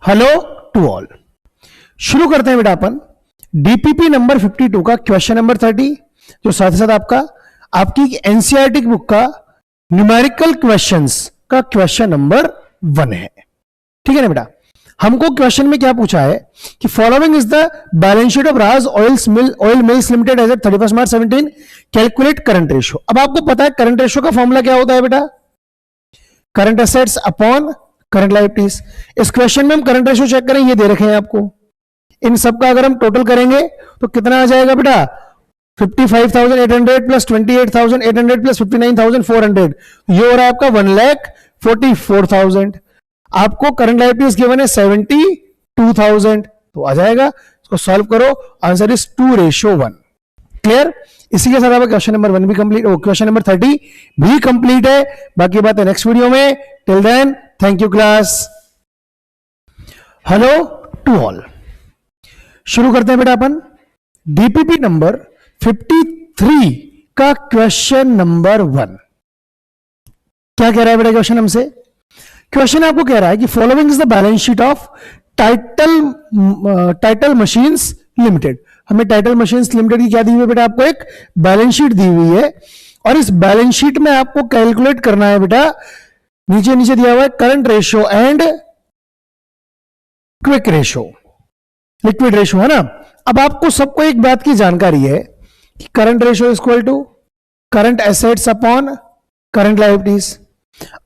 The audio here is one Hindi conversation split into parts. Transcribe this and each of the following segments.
Hello to all. शुरू करते हैं बेटा अपन डीपीपी नंबर 52 का क्वेश्चन नंबर 30, जो साथ ही साथ आपकी एनसीईआरटी की बुक का न्यूमेरिकल क्वेश्चंस का क्वेश्चन नंबर 1 है। ठीक है ना बेटा। हमको क्वेश्चन में क्या पूछा है कि following is the balance sheet of Raj oil mills limited as at 31 March 17, calculate current ratio. अब आपको पता है करंट रेशियो का फॉर्मूला क्या होता है बेटा, current assets upon current liabilities. इस क्वेश्चन में हम करंट रेशियो चेक करें, ये दे रखे हैं आपको। इन सब का अगर हम टोटल करेंगे तो कितना आ जाएगा बेटा, 55,800 प्लस 28,800 प्लस 59,400, ये हो रहा है आपका 1,44,000। आपको करंट लायबिलिटीज गिवन है 72,000, तो आ जाएगा। इसको सॉल्व करो, आंसर इज 2:1। क्लियर। इसी के साथ आपका क्वेश्चन नंबर 1 भी कंप्लीट, क्वेश्चन नंबर 30 भी कंप्लीट है। बाकी बात है नेक्स्ट वीडियो में। Till then thank you class. Hello to all. शुरू करते हैं बेटा अपन डीपीपी नंबर 53 का क्वेश्चन नंबर 1। क्या कह रहा है बेटा क्वेश्चन हमसे? क्वेश्चन आपको कह रहा है कि following is the balance sheet of title machines limited. हमें टाइटल मशीन्स लिमिटेड की क्या दी हुई है बेटा, आपको एक बैलेंस शीट दी हुई है और इस बैलेंस शीट में आपको कैलकुलेट करना है बेटा, नीचे दिया हुआ है current ratio and quick ratio, liquid ratio है ना। अब आपको सबको एक बात की जानकारी है कि current ratio equal to current assets upon current liabilities.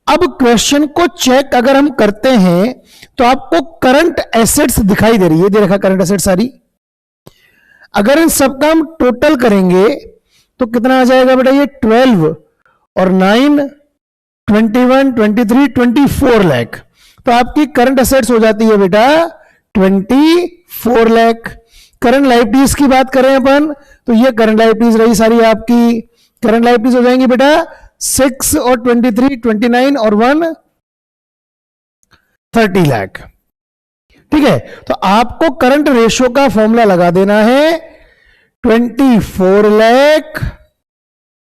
अब क्वेश्चन को चेक अगर हम करते हैं तो आपको करंट एसेट्स दिखाई दे रही है, दे रखा करंट एसेट्स सारी। अगर इन सबका हम टोटल करेंगे तो कितना आ जाएगा बेटा, ये 12 और 9 21 23 24 लाख। तो आपकी करंट एसेट्स हो जाती है बेटा 24 लाख। करंट लायबिलिटीज की बात करें अपन तो ये करंट लायबिलिटीज रही सारी आपकी। करंट लायबिलिटीज हो जाएंगी बेटा 6 और 23 29 और 1 30 लाख। ठीक है, तो आपको करंट रेशियो का फॉर्मूला लगा देना है 24 लाख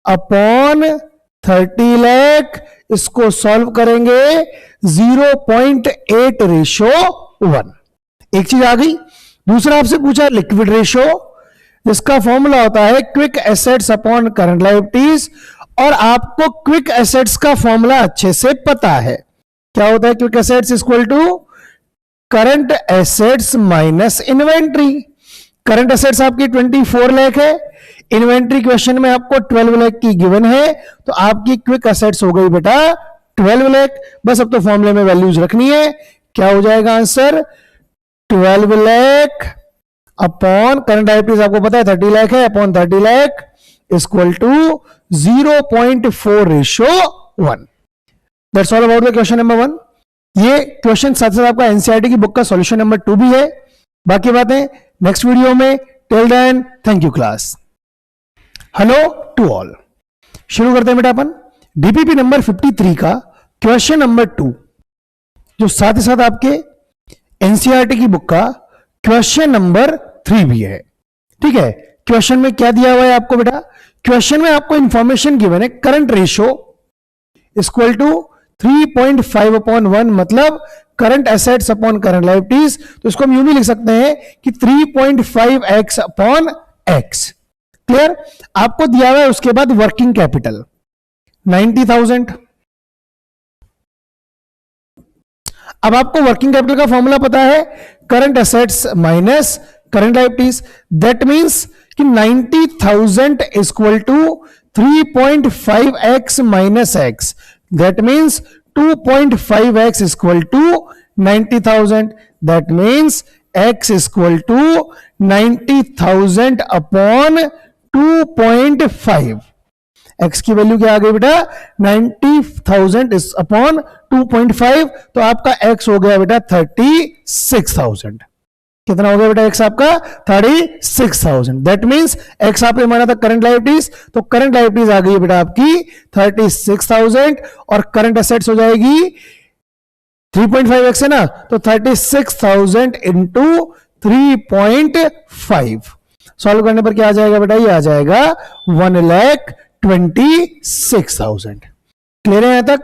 अपॉन 30 लाख। इसको सॉल्व करेंगे 0.8:1। एक चीज आ गई। दूसरा आपसे पूछा लिक्विड रेशियो, जिसका फॉर्मूला होता है quick assets upon current liabilities. और आपको क्विक एसेट्स का फॉर्मूला अच्छे से पता है, क्या होता है quick assets equal to current assets minus inventory. Current assets आपकी 24 लाख है, इन्वेंट्री क्वेश्चन में आपको 12 लाख की गिवन है, तो आपकी क्विक एसेट्स हो गई बेटा 12 लाख। बस अब तो फॉर्मूले में वैल्यूज रखनी है। क्या हो जाएगा answer, 12 lakh upon current liabilities आपको पता है 30 लाख है, upon 30 lakh equal to 0.4:1। That's all about the question number 1। ये क्वेश्चन साथ साथ आपका एनसीईआरटी की बुक का सॉल्यूशन नंबर 2 भी है। बाकी बातें नेक्स्ट वीडियो में। Till then thank you class. Hello to all. शुरू करते हैं बेटा अपन डीपीपी नंबर 53 का क्वेश्चन नंबर 2, जो साथ ही साथ आपके एनसीईआरटी की बुक का क्वेश्चन नंबर 3 भी है। ठीक है, क्वेश्चन में क्या दिया हुआ है आपको बेटा, क्वेश्चन में आपको इंफॉर्मेशन गिवन है करंट रेशियो इक्वल टू 3.5/1, मतलब current assets upon current liabilities. तो इसको हम यूं भी लिख सकते हैं कि 3.5x अपॉन x। क्लियर। आपको दिया हुआ है उसके बाद वर्किंग कैपिटल 90,000। अब आपको वर्किंग कैपिटल का फॉर्मूला पता है current assets minus current liabilities. That means कि 90,000 equal to 3.5x minus x। That means 2.5x equal to 90,000। That means x equal to 90,000 upon 2.5। x की वैल्यू क्या आ गई बेटा, 90,000 इज अपॉन 2.5। तो आपका x हो गया बेटा 36,000। कितना हो गया बेटा x आपका 36,000। दैट मींस x आपने माना था करंट लायबिलिटीज, तो करंट लायबिलिटीज आ गई बेटा आपकी 36,000 और करंट एसेट्स हो जाएगी 3.5x है ना, तो 36,000 इंटू 3.5। सॉल्व करने पर क्या आ जाएगा बेटा, ये आ जाएगा 1,26,000। क्लियर है यहां तक?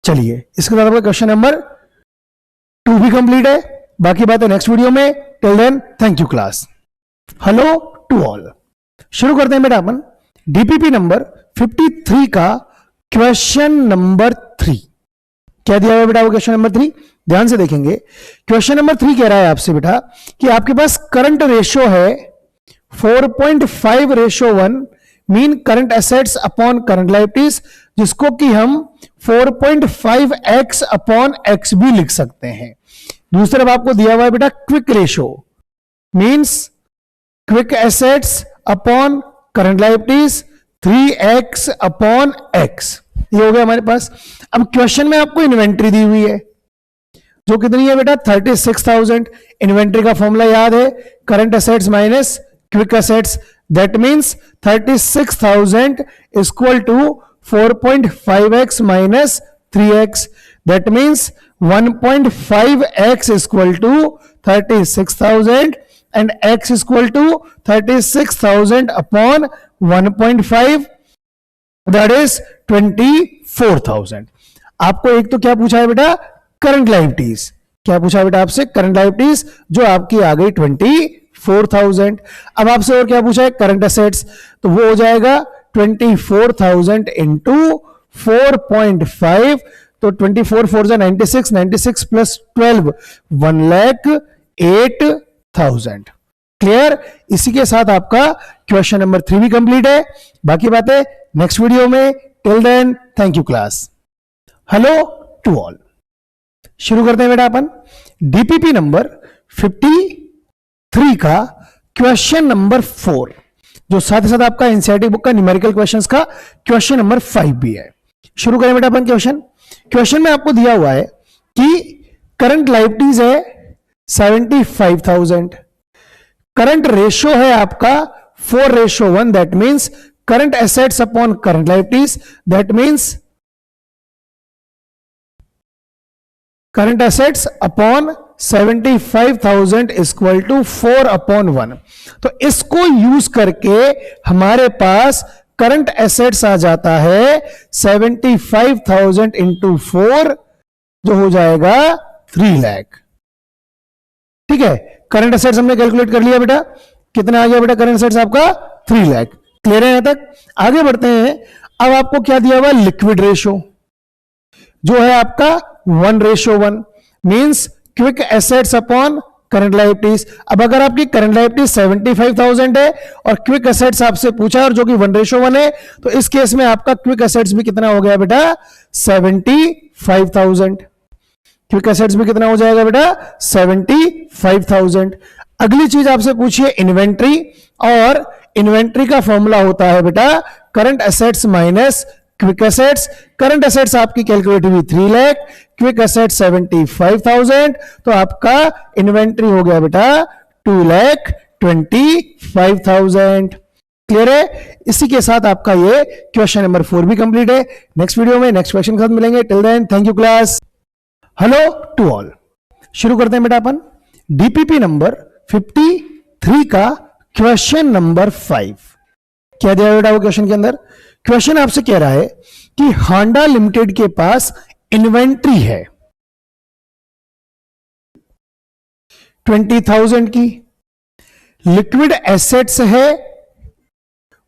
चलिए इसके बाद आपका क्वेश्चन नंबर 2 भी कंप्लीट है। बाकी बातें नेक्स्ट वीडियो में. Till then thank you class. Hello to all. शुरू करते हैं बेटा अपन डीपीपी नंबर 53 का क्वेश्चन नंबर 3. क्या दिया हुआ बेटा वो क्वेश्चन नंबर 3? ध्यान से देखेंगे. क्वेश्चन नंबर 3 कह रहा है आपसे बेटा कि आपके पास करंट रेशियो है 4.5:1, mean current assets upon current liabilities, जिसको कि हम 4.5x अपॉन x भी लिख सकते हैं. दूसरी तरफ आपको दिया हुआ है बेटा quick ratio, means quick assets upon current liabilities 3x upon x. ये हो गया हमारे पास. अब क्वेश्चन में आपको इन्वेंट्री दी हुई है जो कितनी है बेटा 36,000. इन्वेंट्री का फॉर्मूला याद है, current assets minus quick assets. That means 36,000 equal to 4.5x minus 3x. That means 1.5x equal to 36,000 and x equal to 36,000 upon 1.5, that is 24,000. आपको एक तो क्या पूछा है बेटा करंट लायबिलिटीज. क्या पूछा है बेटा आपसे? करंट लायबिलिटीज, जो आपकी आ गई 24,000. अब आपसे और क्या पूछा है? Current assets. तो वो हो जाएगा 24,000 इंटू 4.5. तो 24 4 96, 96 प्लस 12 1,08,000. क्लियर? इसी के साथ आपका क्वेश्चन नंबर 3 भी कंप्लीट है. बाकी बातें नेक्स्ट वीडियो में. Till then thank you class. Hello to all. शुरू करते हैं बेटा अपन डीपीपी नंबर 53 का क्वेश्चन नंबर 4, जो साथ ही साथ आपका एनसीईआरटी बुक का न्यूमेरिकल क्वेश्चंस का क्वेश्चन नंबर 5 भी है. शुरू करें बेटा अपन क्वेश्चन में आपको दिया हुआ है कि करंट लायबिलिटीज है 75,000. करंट रेशियो है आपका 4:1. That means current assets upon current liabilities. That means current assets upon 75,000 equal to 4/1. तो इसको यूज करके हमारे पास करंट एसेट्स आ जाता है 75,000 इंटू 4, जो हो जाएगा 3 लाख. ठीक है, करंट एसेट्स हमने कैलकुलेट कर लिया बेटा. कितना आ गया बेटा करंट एसेट्स आपका? 3 लाख. क्लियर है यहां तक? आगे बढ़ते हैं. अब आपको क्या दिया हुआ? लिक्विड रेशियो, जो है आपका 1:1, means quick assets upon current liabilities. अब अगर आपकी करंट लायबिलिटीज 75,000 है और क्विक एसेट्स आपसे पूछा है और जो कि 1:1 है, तो इस केस में आपका क्विक एसेट्स भी कितना हो गया बेटा? 75,000. क्विक एसेट्स भी कितना हो जाएगा बेटा? 75,000. अगली चीज आपसे पूछिए इन्वेंट्री, और इन्वेंट्री का फॉर्मूला होता है बेटा current assets minus quick assets. Current assets आपकी कैलकुलेट हुई 3 लाख, क्विक एसेट्स 75,000, तो आपका इन्वेंट्री हो गया बेटा 2,25,000. क्लियर है? इसी के साथ आपका ये क्वेश्चन नंबर 4 भी कंप्लीट है. नेक्स्ट वीडियो में नेक्स्ट क्वेश्चन के साथ मिलेंगे. Till then thank you class. Hello to all. शुरू करते हैं बेटा अपन डीपीपी नंबर 53 का क्वेश्चन नंबर 5. क्या दिया बेटा वो क्वेश्चन के अंदर? क्वेश्चन आपसे कह रहा है कि हांडा लिमिटेड के पास इन्वेंट्री है 20,000 की, लिक्विड एसेट्स है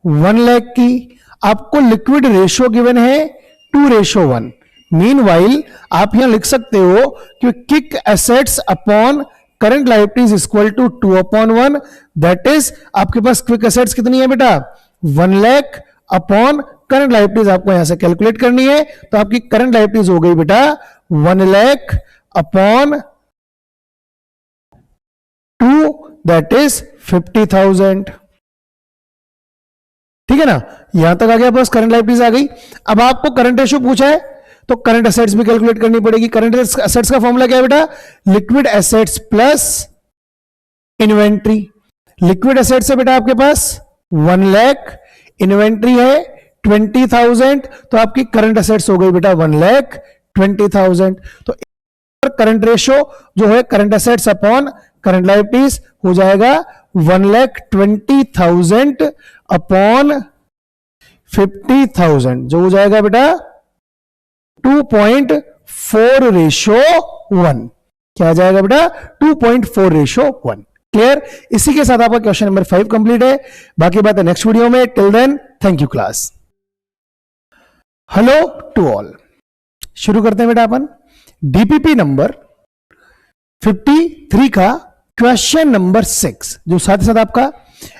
1 लाख की. आपको लिक्विड रेशियो गिवन है 2:1. मीनवाइल आप यहां लिख सकते हो कि quick assets upon current liabilities equal to 2/1. That is आपके पास क्विक एसेट्स कितनी है बेटा? 1 लाख अपॉन करंट लायबिलिटीज आपको यहां से कैलकुलेट करनी है. तो आपकी करंट लायबिलिटीज हो गई बेटा 1 लाख अपॉन 2, दैट इज 50,000. ठीक है ना? यहां तक आ गया, बस करंट लायबिलिटीज आ गई. अब आपको करंट रेशियो पूछा है तो करंट एसेट्स भी कैलकुलेट करनी पड़ेगी. करंट एसेट्स का फॉर्मूला क्या है बेटा? Liquid assets plus inventory. Liquid assets है बेटा आपके पास 1 लाख, इन्वेंट्री है 20,000, तो आपकी करंट एसेट्स हो गई बेटा 1,20,000. तो करंट रेशियो जो है current assets upon current liabilities हो जाएगा 1,20,000 अपॉन 50,000, जो हो जाएगा बेटा 2.4:1. क्या आ जाएगा बेटा 2.4:1। क्लियर। इसी के साथ आपका क्वेश्चन नंबर 5 कंप्लीट है। बाकी बात है नेक्स्ट वीडियो में। Till then thank you class. Hello to all. शुरू करते हैं बेटा अपन डीपीपी नंबर 53 का क्वेश्चन नंबर 6, जो साथ ही साथ आपका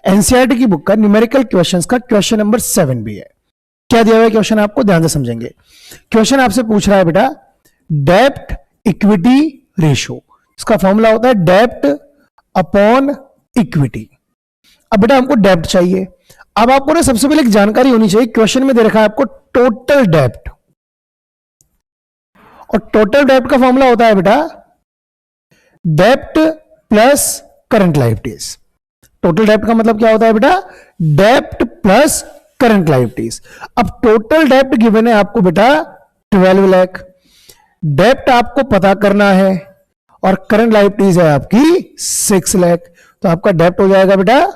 एनसीईआरटी की बुक का न्यूमेरिकल क्वेश्चंस का क्वेश्चन नंबर 7 भी है। क्या दिया हुआ है क्वेश्चन आपको, ध्यान से समझेंगे। क्वेश्चन आपसे पूछ रहा है बेटा डेब्ट इक्विटी रेशियो, इसका फॉर्मूला होता है डेब्ट अपॉन इक्विटी। अब बेटा हमको डेब्ट चाहिए। अब आपको ना सबसे पहले एक जानकारी होनी चाहिए, क्वेश्चन में दे रखा है आपको टोटल डेब्ट, और टोटल डेब्ट का फॉर्मूला होता है बेटा डेब्ट प्लस करंट लायबिलिटीज। टोटल डेब्ट का मतलब क्या होता है बेटा, डेब्ट प्लस करंट लायबिलिटीज। अब टोटल डेब्ट गिवन है आपको बेटा 12 लाख, डेब्ट आपको पता करना है और करंट लायबिलिटीज है आपकी 6 लाख। तो आपका डेब्ट हो जाएगा बेटा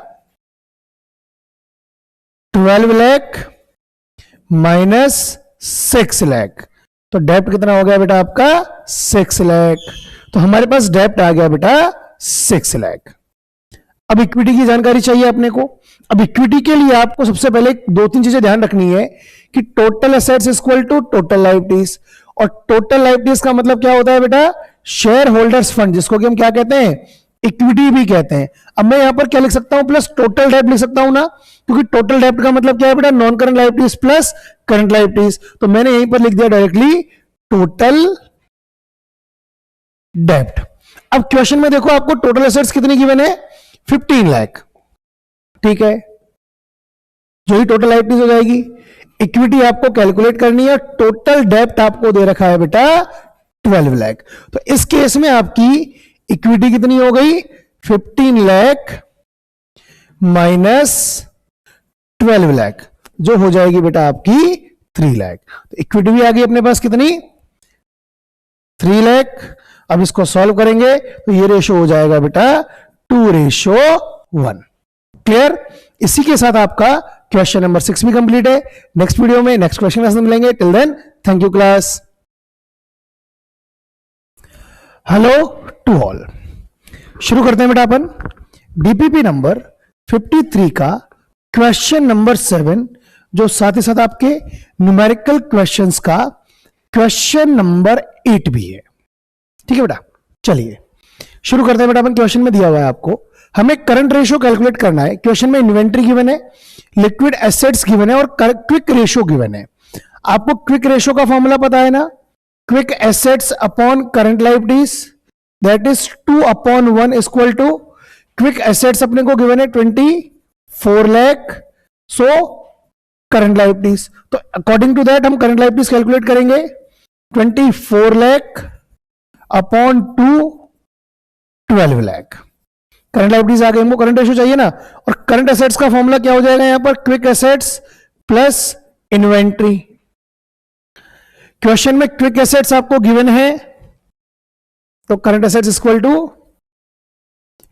12 लाख माइनस 6 लाख। तो डेब्ट कितना हो गया बेटा आपका 6 लाख। तो हमारे पास डेब्ट आ गया बेटा 6 लाख। अब इक्विटी की जानकारी चाहिए अपने को। अब इक्विटी के लिए आपको सबसे पहले 2-3 चीजें ध्यान रखनी है कि total assets equal to total liabilities, और टोटल लायबिलिटीज का मतलब क्या होता है बेटा, शेयर होल्डर्स फंड, जिसको कि हम क्या कहते हैं, इक्विटी भी कहते हैं। अब मैं यहां पर क्या लिख सकता हूं, प्लस टोटल डेब्ट लिख सकता हूं ना, क्योंकि टोटल डेब्ट का मतलब क्या है बेटा, non current liabilities plus current liabilities. तो मैंने यहीं पर लिख दिया डायरेक्टली टोटल डेब्ट। अब क्वेश्चन में देखो आपको टोटल एसेट्स कितनी गिवन है, 15 लाख। ठीक है, जो ही टोटल लायबिलिटीज हो जाएगी। इक्विटी आपको कैलकुलेट करनी है, टोटल डेब्ट आपको दे रखा है बेटा 12 लाख। तो इस केस में आपकी इक्विटी कितनी हो गई, 15 लाख माइनस 12 लाख, जो हो जाएगी बेटा आपकी 3 लाख। तो इक्विटी भी आ गई अपने पास कितनी, 3 लाख। अब इसको सॉल्व करेंगे तो ये रेशो हो जाएगा बेटा 2:1। क्लियर। इसी के साथ आपका क्वेश्चन नंबर 6 भी कंप्लीट है। नेक्स्ट वीडियो में नेक्स्ट क्वेश्चन के साथ मिलेंगे। Till then thank you class. Hello to all. शुरू करते हैं बेटा अपन डीपीपी नंबर 53 का क्वेश्चन नंबर 7, जो साथ ही साथ आपके न्यूमेरिकल क्वेश्चंस का क्वेश्चन नंबर 8 भी है। ठीक है बेटा, चलिए शुरू करते हैं बेटा अपन। क्वेश्चन में दिया हुआ है आपको हमें करंट रेशियो कैलकुलेट करना है। क्वेश्चन में इन्वेंट्री गिवन है, लिक्विड एसेट्स गिवन है और क्विक रेशियो गिवन है। आपको क्विक रेशियो का फॉर्मूला पता है ना, quick assets upon current liabilities, that is 2/1 equal to quick assets अपने को गिवन है 24 लाख, सो करंट लायबिलिटीज। तो अकॉर्डिंग टू दैट हम करंट लायबिलिटीज कैलकुलेट करेंगे, 24 lakh upon 12 lakh. Current liabilities आ गई, हमको करंट रेशियो चाहिए ना, और करंट एसेट्स का फॉर्मूला क्या हो जाएगा यहां पर, quick assets plus inventory. Question में क्विक एसेट्स आपको गिवन है, तो current assets equal to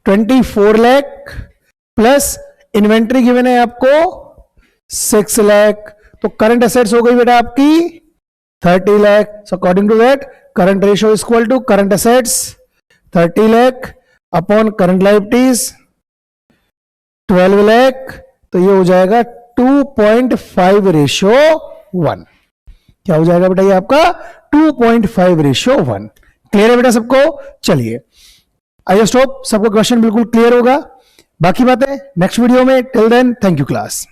24 lakh plus inventory given है आपको 6 लाख। तो करंट एसेट्स हो गई बेटा आपकी 30 lakh. So according to that current ratio equal to current assets 30 lakh upon current liabilities 12 lakh. तो ये हो जाएगा 2.5:1। क्या हो जाएगा बेटा ये आपका 2.5:1। क्लियर है बेटा सबको। चलिए आई होप सबको क्वेश्चन बिल्कुल क्लियर होगा। बाकी बातें नेक्स्ट वीडियो में। Till then thank you class.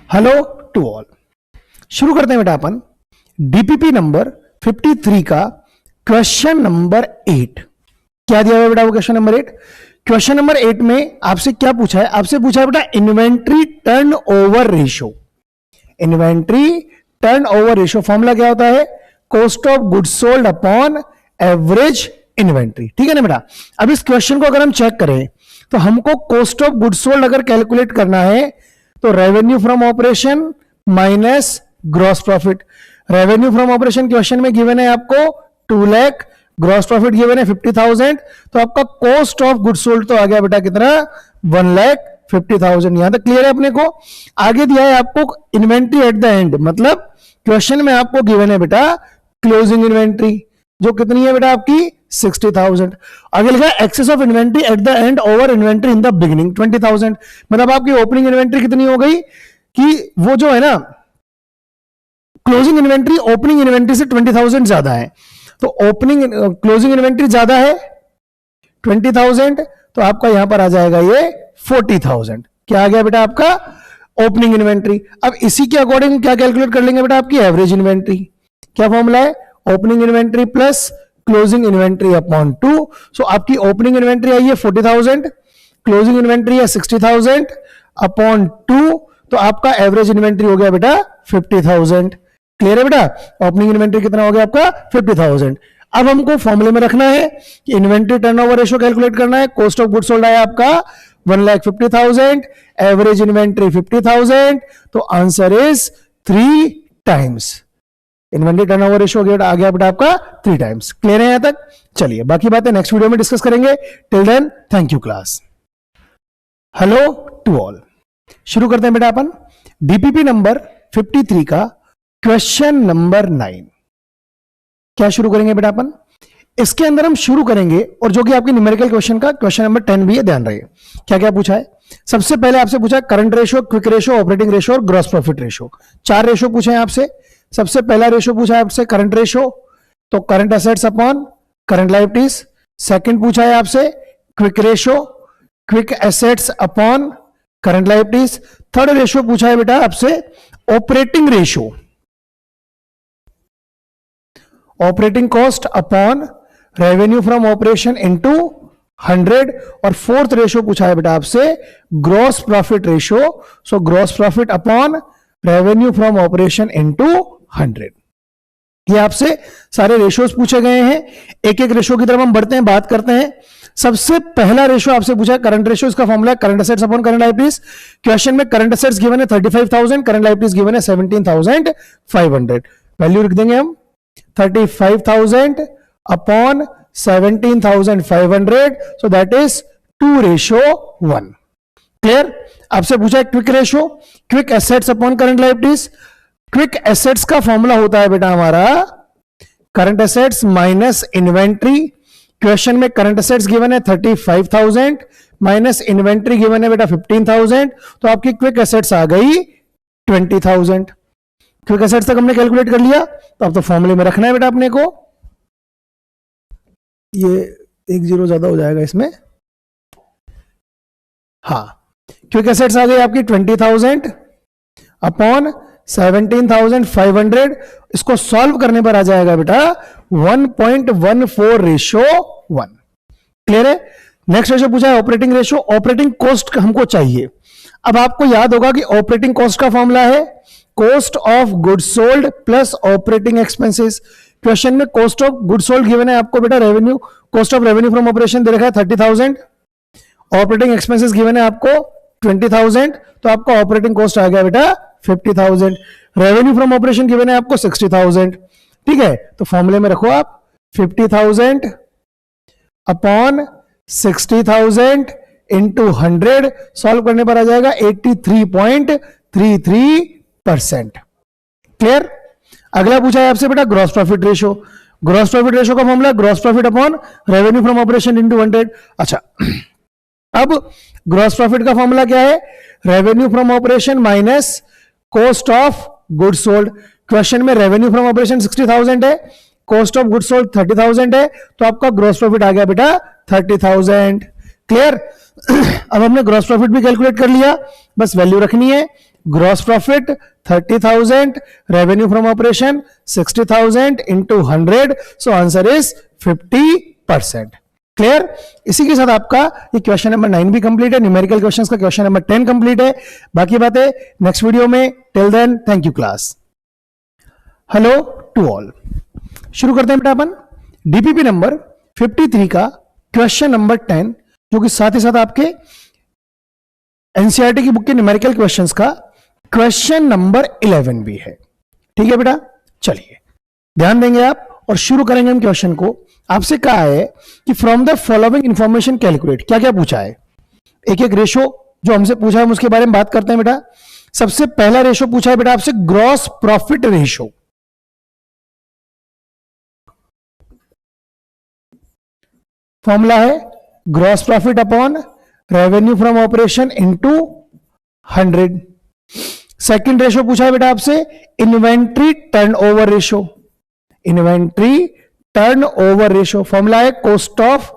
Hello to all. शुरू करते हैं बेटा अपन डीपीपी नंबर 53 का क्वेश्चन नंबर 8। क्या दिया हुआ है बेटा वो क्वेश्चन नंबर 8। क्वेश्चन नंबर 8 में आपसे क्या पूछा है, आपसे पूछा है बेटा inventory turnover ratio. Inventory turnover ratio formula क्या होता है, cost of goods sold upon average inventory. ठीक है ना बेटा। अब इस क्वेश्चन को अगर हम चेक करें तो हमको कॉस्ट ऑफ गुड्स सोल्ड अगर कैलकुलेट करना है तो revenue from operation minus gross profit. Revenue from operation question में गिवन है आपको 2 लाख, ग्रॉस प्रॉफिट गिवन है 50,000। तो आपका कॉस्ट ऑफ गुड्स सोल्ड तो आ गया बेटा कितना, 1,50,000। यहां तक क्लियर है अपने को। आगे दिया है आपको इन्वेंट्री एट द एंड, मतलब क्वेश्चन में आपको गिवन है बेटा क्लोजिंग इन्वेंट्री, जो कितनी है बेटा आपकी 60,000। आगे लिखा है excess of inventory at the end over inventory in the beginning 20,000। मतलब आपकी ओपनिंग इन्वेंट्री कितनी हो गई कि वो जो है ना क्लोजिंग इन्वेंट्री ओपनिंग इन्वेंट्री से 20,000 ज्यादा है। तो ओपनिंग क्लोजिंग इन्वेंट्री ज्यादा है 20,000, तो आपका यहां पर आ जाएगा ये 40,000। क्या आ गया बेटा आपका ओपनिंग इन्वेंट्री। अब इसी के अकॉर्डिंग क्या कैलकुलेट कर लेंगे बेटा आपकी एवरेज इन्वेंट्री। क्या फॉर्मूला है opening inventory plus closing inventory upon 2। सो आपकी ओपनिंग इन्वेंट्री आई है 40,000, क्लोजिंग इन्वेंट्री है 60,000 अपॉन 2, तो आपका एवरेज इन्वेंट्री हो गया बेटा 50,000। क्लियर है बेटा, ओपनिंग इन्वेंट्री कितना हो गया आपका 50,000। अब हमको फॉर्मूले में रखना है कि इन्वेंट्री टर्नओवर रेशियो कैलकुलेट करना है। कॉस्ट ऑफ गुड्स सोल्ड आया आपका 1,50,000, एवरेज इन्वेंट्री 50,000, तो answer is 3 times. Inventory turnover ratio आ गया बेटा आपका 3 टाइम्स। क्लियर है यहां तक? चलिए बाकी बातें नेक्स्ट वीडियो में डिस्कस करेंगे। Till then thank you class. Hello to all. शुरू करते हैं बेटा अपन डीपीपी नंबर 53 का क्वेश्चन नंबर 9। क्या शुरू करेंगे बेटा अपन? इसके अंदर हम शुरू करेंगे और जो कि आपकी न्यूमेरिकल क्वेश्चन का क्वेश्चन नंबर 10 भी है, ध्यान रहिए। क्या क्या पूछा है? सबसे पहले आपसे पूछा है current ratio, quick ratio, operating ratio और ग्रॉस प्रॉफिट रेशियो। 4 रेशियो पूछे हैं आपसे। सबसे पहला रेशियो पूछा है आपसे करंट रेशियो, तो current assets upon current liabilities. Second पूछा है आपसे quick ratio, quick assets upon current liabilities. Third ratio पूछा है बेटा आपसे operating ratio, operating cost upon revenue from operation into 100। और फोर्थ रेशियो पूछा है बेटा आपसे gross profit ratio, so gross profit upon revenue from operation into 100। ये आपसे सारे रेशियोज पूछे गए हैं। एक एक रेशियो की तरफ हम बढ़ते हैं, बात करते हैं। सबसे पहला रेशियो आपसे पूछा है करंट रेशियो, इसका फॉर्मूला है current assets upon current liabilities. Question में करंट एसेट्स गिवन है 35,000, करंट लायबिलिटीज गिवन है 17,500। वैल्यू लिख देंगे हम 35,000 upon 17,500, so that is 2:1। Clear? आपसे पूछा है quick ratio, quick assets upon current liabilities. Quick assets का फॉर्मूला होता है बेटा हमारा current assets minus inventory. Question में करंट एसेट्स गिवन है 35,000 माइनस इन्वेंट्री गिवन है बेटा 15,000, तो आपकी क्विक एसेट्स आ गई 20,000। क्विक एसेट्स तक हमने कैलकुलेट कर लिया, तो अब तो फॉर्मूले में रखना है बेटा अपने को। ये 1 0 ज्यादा हो जाएगा इसमें। हाँ, क्विक एसेट्स आ गई आपकी 20,000 अपॉन 17,500। इसको सॉल्व करने पर आ जाएगा बेटा 1.14:1। क्लियर है? नेक्स्ट रेशियो पूछा है ऑपरेटिंग रेशियो, ऑपरेटिंग कॉस्ट हमको चाहिए। अब आपको याद होगा कि ऑपरेटिंग कॉस्ट का फॉर्मूला है cost of goods sold plus operating expenses. Question में cost of goods sold given है आपको बेटा revenue, cost of revenue from operation दे रखा है 30,000, ऑपरेटिंग एक्सपेंसेस गिवन है आपको 20,000, तो आपका ऑपरेटिंग कॉस्ट आ गया बेटा 50,000। रेवेन्यू फ्रॉम ऑपरेशन गिवन है आपको 60,000। ठीक है, तो फॉर्मूले में रखो आप 50,000 अपॉन 60,000 इंटू 100। सॉल्व करने पर आ जाएगा 83.33%। क्लियर? अगला पूछा है आपसे बेटा gross profit ratio. Gross profit ratio का formula gross profit upon revenue from operation into 100। अच्छा, अब ग्रॉस प्रॉफिट का फॉर्मूला क्या है? Revenue from operation minus cost of goods sold. Question में रेवेन्यू फ्रॉम ऑपरेशन 60,000 है, कॉस्ट ऑफ गुड्स सोल्ड 30,000 है, तो आपका ग्रॉस प्रॉफिट आ गया बेटा 30,000। क्लियर? अब हमने ग्रॉस प्रॉफिट भी कैलकुलेट कर लिया, बस वैल्यू रखनी है। Gross profit 30,000, revenue from operation 60,000 into 100, so answer is 50%। Clear? इसी के साथ आपका ये क्वेश्चन नंबर 9 भी कंप्लीट है। न्यूमेरिकल क्वेश्चंस का क्वेश्चन नंबर 10 कंप्लीट है। बाकी बातें नेक्स्ट वीडियो में। Till then thank you class. Hello to all. शुरू करते हैं बेटा अपन डीपीपी नंबर 53 का क्वेश्चन नंबर 10, जो कि साथ ही साथ आपके एनसीईआरटी की बुक के न्यूमेरिकल क्वेश्चंस का क्वेश्चन नंबर 11 भी है। ठीक है बेटा, चलिए ध्यान देंगे आप और शुरू करेंगे हम क्वेश्चन को। आपसे कहा है कि from the following information calculate. क्या क्या पूछा है? एक एक रेशो जो हमसे पूछा है हम उसके बारे में बात करते हैं बेटा। सबसे पहला रेशो पूछा है बेटा आपसे ग्रॉस प्रॉफिट रेशो। फॉर्मूला है gross profit upon revenue from operation into 100। Second ratio पूछा है बेटा आपसे inventory turnover ratio, inventory turnover ratio formula है cost of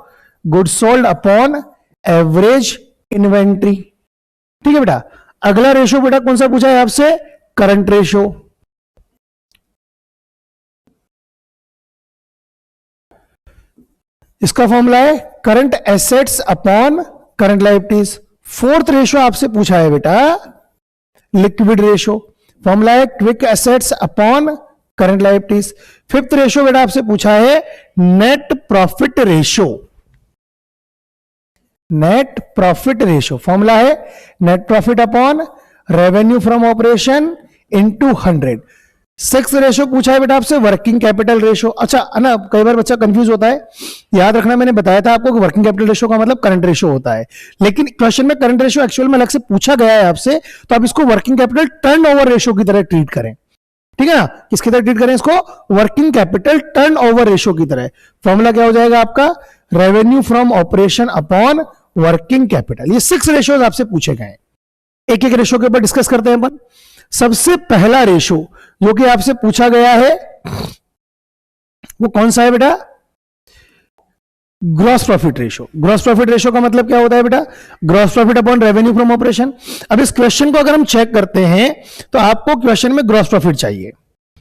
goods sold upon average inventory. ठीक है बेटा, अगला रेशो बेटा कौन सा पूछा है आपसे, करंट रेशो। इसका फॉर्मूला है current assets upon current liabilities. Fourth ratio आपसे पूछा है बेटा लिक्विड रेशो, फॉर्मूला है quick assets upon current liabilities. Fifth ratio बेटा आपसे पूछा है net profit ratio, net profit ratio formula है net profit upon revenue from operation into 100। Six ratio पूछा है बेटा आपसे वर्किंग कैपिटल रेशो। अच्छा है ना, कई बार बच्चा कंफ्यूज होता है, याद रखना मैंने बताया था आपको कि वर्किंग कैपिटल रेशो का मतलब करंट रेशो होता है, लेकिन क्वेश्चन में करंट रेशो एक्चुअल में अलग से पूछा गया है आपसे, तो आप इसको वर्किंग कैपिटल टर्नओवर रेशो की तरह ट्रीट करें। ठीक है ना, किसकी तरह ट्रीट करें इसको, वर्किंग कैपिटल टर्नओवर रेशो की तरह। फॉर्मूला क्या हो जाएगा आपका, revenue from operation upon working capital. ये 6 रेशोज आपसे पूछे गए हैं, एक एक रेशो के ऊपर डिस्कस करते हैं अपन। सबसे पहला रेशो जो कि आपसे पूछा गया है वो कौन सा है बेटा, gross profit ratio. Gross profit ratio का मतलब क्या होता है बेटा, gross profit upon revenue from operation. अब इस क्वेश्चन को अगर हम चेक करते हैं तो आपको क्वेश्चन में ग्रॉस प्रॉफिट चाहिए।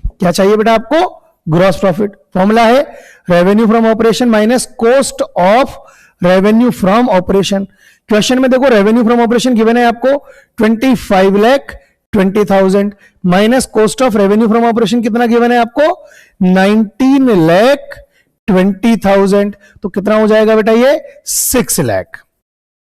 क्या चाहिए बेटा आपको, ग्रॉस प्रॉफिट। फॉर्मूला है revenue from operation minus cost of revenue from operation. Question में देखो रेवेन्यू फ्रॉम ऑपरेशन गिवन है आपको 25,20,000 minus cost of revenue from operation कितना गिवन है आपको 19,20,000। तो कितना हो जाएगा बेटा ये 6 लाख।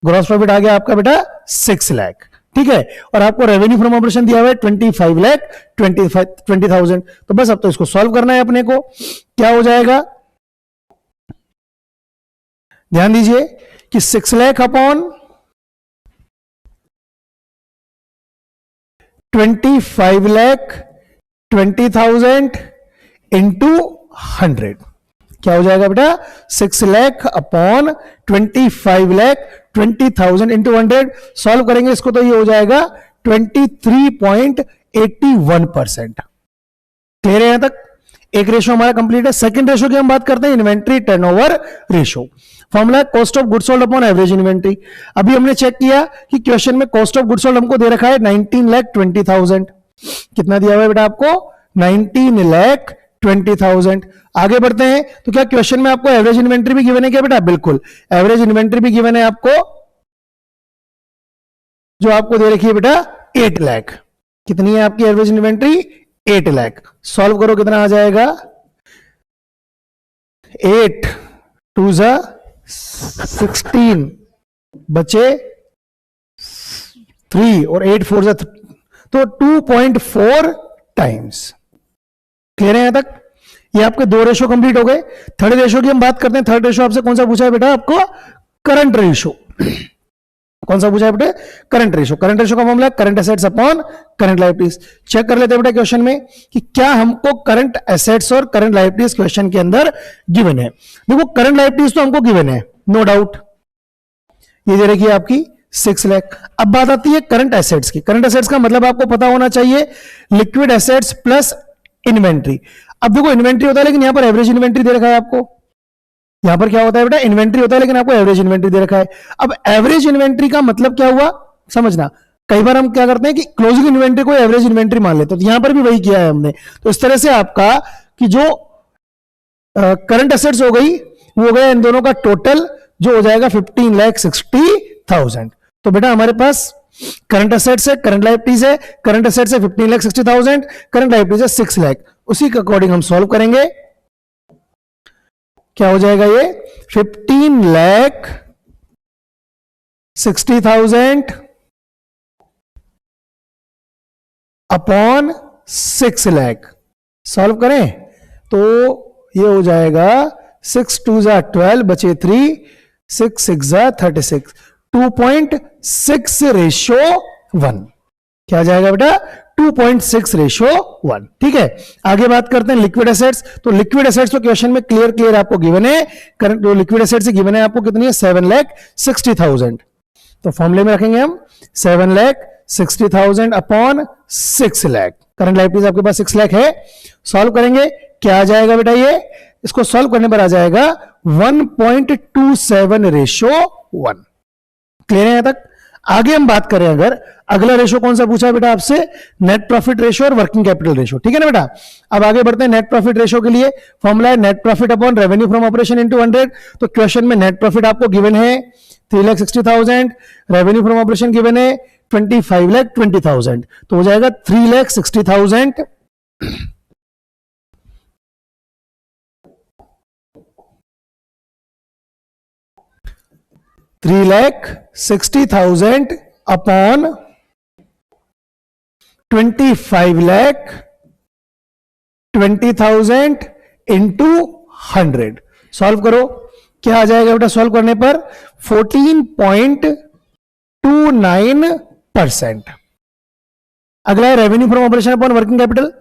ग्रॉस प्रॉफिट आ गया आपका बेटा 6 लाख। ठीक है, और आपको रेवेन्यू फ्रॉम ऑपरेशन दिया हुआ है 25,20,000। तो बस अब तो इसको सॉल्व करना है अपने को। क्या हो जाएगा, ध्यान दीजिए कि 6 लाख अपॉन 25,20,000 इंटू 100। क्या हो जाएगा बेटा, 6 लाख अपॉन 25,20,000 इंटू 100। सॉल्व करेंगे इसको तो ये हो जाएगा 23.81%। क्लियर है यहां तक, एक रेशो हमारा कंप्लीट है। सेकंड रेशो की हम बात करते हैं inventory turnover ratio. Formula cost of goods sold upon average inventory. अभी हमने चेक किया कि क्वेश्चन में कॉस्ट ऑफ गुड्स सोल्ड हमको दे रखा है 19,20,000। कितना दिया हुआ है बेटा आपको 19,20,000। आगे बढ़ते हैं तो क्या क्वेश्चन में आपको एवरेज इन्वेंट्री भी गिवन है क्या बेटा, बिल्कुल एवरेज इन्वेंट्री भी गिवन है आपको, जो आपको दे रखी है बेटा 8 लाख। कितनी है आपकी एवरेज इन्वेंट्री 8 लाख। सॉल्व करो कितना आ जाएगा, 8 2 जा 16 बचे 3 और 8 4 जा तो 2.4 टाइम्स। क्लियर है यहां तक, ये आपके 2 रेशो कंप्लीट हो गए। थर्ड रेशो की हम बात करते हैं। थर्ड रेशो आपसे कौन सा पूछा है बेटा, आपको करंट रेशो। कौन सा पूछा है बेटा, करंट रेशो। करंट रेशो का मामला है current assets upon current liabilities. Check कर लेते हैं बेटा क्वेश्चन में कि क्या हमको करंट एसेट्स और करंट लायबिलिटीज क्वेश्चन के अंदर गिवन है। देखो करंट लायबिलिटीज तो हमको गिवन है, नो डाउट, ये दे रखी है आपकी 6 लाख। अब बात आती है करंट एसेट्स की। करंट एसेट्स का मतलब आपको पता होना चाहिए लिक्विड एसेट्स प्लस इन्वेंट्री। अब देखो इन्वेंट्री होता है लेकिन यहां पर एवरेज इन्वेंट्री दे रखा है आपको। यहां पर क्या होता है बेटा, इन्वेंट्री होता है लेकिन आपको एवरेज इन्वेंट्री दे रखा है। अब एवरेज इन्वेंट्री का मतलब क्या हुआ समझना, कई बार हम क्या करते हैं कि क्लोजिंग इन्वेंट्री को एवरेज इन्वेंट्री मान लेते हैं, तो यहां पर भी वही किया है हमने। तो इस तरह से आपका कि जो करंट एसेट्स हो गई वो हो गया इन दोनों का टोटल, जो हो जाएगा 15,60,000। तो बेटा हमारे पास करंट एसेट्स है, करंट लायबिलिटीज है, करंट एसेट्स है 15,60,000, करंट लायबिलिटीज है 6 लाख। उसी के अकॉर्डिंग हम सॉल्व करेंगे। क्या हो जाएगा ये 15,60,000 अपॉन 6 लाख। सॉल्व करें तो ये हो जाएगा 6 2 जा 12 बचे 3 6 6 जा 36 2.6 रेशो 1। क्या जाएगा बेटा 2.6:1। ठीक है, आगे बात करते हैं लिक्विड एसेट्स। तो लिक्विड एसेट्स तो क्वेश्चन में क्लियर आपको गिवन है, करंट जो लिक्विड एसेट्स गिवन है आपको कितनी है, 7,60,000। तो फॉर्मूले में रखेंगे हम 7,60,000 अपॉन 6 लाख। करंट लायबिलिटीज आपके पास 6 लाख है। सॉल्व करेंगे, क्या आ जाएगा बेटा, ये इसको सॉल्व करने पर आ जाएगा 1.27:1। क्लियर है यहां तक? आगे हम बात करें, अगर अगला रेशो कौन सा पूछा है बेटा आपसे, नेट प्रॉफिट रेशो और वर्किंग कैपिटल रेशो। ठीक है ना बेटा? अब आगे बढ़ते हैं नेट प्रॉफिट रेशो के लिए। फॉर्मूला है net profit upon revenue from operation into 100। तो क्वेश्चन में नेट प्रॉफिट आपको गिवन है 3,60,000, रेवेन्यू फ्रॉम ऑपरेशन गिवन है 25,20,000, तो हो जाएगा 3,60,000 3,60,000 अपॉन 25,20,000 इंटू 100। सॉल्व करो, क्या आ जाएगा बेटा सॉल्व करने पर, 14.29%। अगला है revenue from operation upon working capital.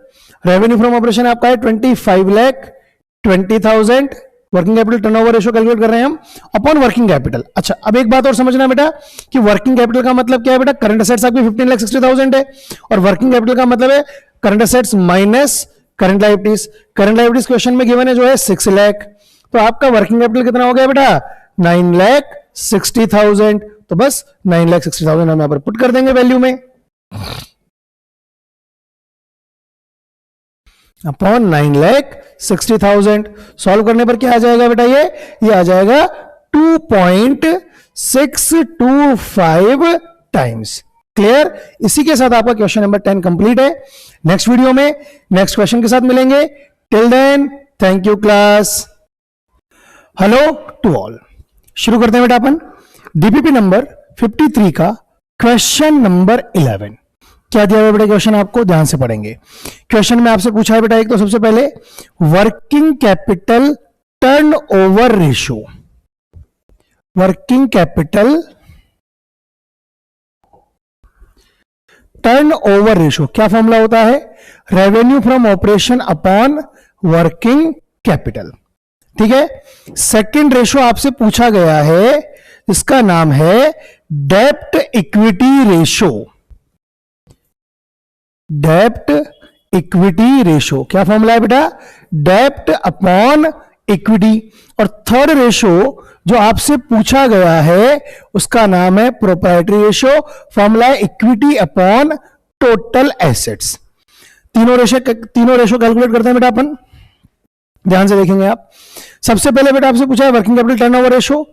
Revenue from operation आपका है 25,20,000, working capital turnover ratio calculate कर रहे हैं हम, अपॉन वर्किंग कैपिटल। अच्छा, अब एक बात और समझना बेटा कि वर्किंग कैपिटल का मतलब क्या है बेटा, करंट असेट्स आपकी 15,60,000 है, और वर्किंग कैपिटल का मतलब है current assets minus current liabilities. Current liabilities question में गिवन है जो है 6 लाख, तो आपका वर्किंग कैपिटल कितना हो गया बेटा, 9,60,000। तो बस 9,60,000 हम यहां पर पुट कर देंगे वैल्यू में, अपॉन 9,60,000। सॉल्व करने पर क्या आ जाएगा बेटा, ये आ जाएगा 2.625 टाइम्स। क्लियर? इसी के साथ आपका क्वेश्चन नंबर 10 कंप्लीट है। नेक्स्ट वीडियो में नेक्स्ट क्वेश्चन के साथ मिलेंगे। Till then thank you class. Hello to all. शुरू करते हैं बेटा अपन डीपीपी नंबर 53 का क्वेश्चन नंबर 11। क्या दिया हुआ बेटा क्वेश्चन, आपको ध्यान से पढ़ेंगे। क्वेश्चन में आपसे पूछा है बेटा, एक तो सबसे पहले working capital turnover ratio. Working capital turnover ratio क्या फॉर्मूला होता है, revenue from operation upon working capital. ठीक है। सेकंड रेशो आपसे पूछा गया है, इसका नाम है डेब्ट इक्विटी रेशो। डेब्ट इक्विटी रेशो क्या फॉर्मूला है बेटा, डेब्ट अपॉन इक्विटी। और थर्ड रेशो जो आपसे पूछा गया है उसका नाम है प्रोप्राइटरी रेशो, फॉर्मूला है इक्विटी अपॉन टोटल एसेट्स। तीनों रेशो कैलकुलेट करते हैं बेटा अपन, ध्यान से देखेंगे आप। सबसे पहले बेटा आपसे पूछा है वर्किंग कैपिटल टर्नओवर रेशो।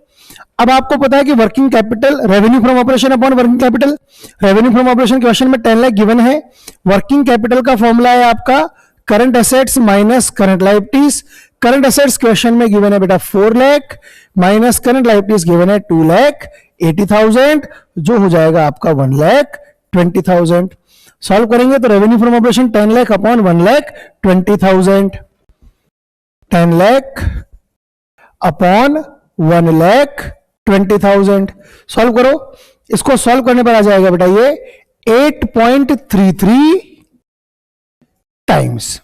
अब आपको पता है कि working capital revenue from operation upon working capital. Revenue from operation question में 10 लाख गिवन है। वर्किंग कैपिटल का फॉर्मूला है आपका current assets minus current liabilities. Current assets question में गिवन है बेटा 4 lakh minus current liabilities given है 2,80,000, जो हो जाएगा आपका 1,20,000। सॉल्व करेंगे तो revenue from operation 10 lakh upon 1,20,000, 10 lakh upon 1,20,000। Solve करो, इसको सॉल्व करने पर आ जाएगा बेटा ये 8.33 टाइम्स।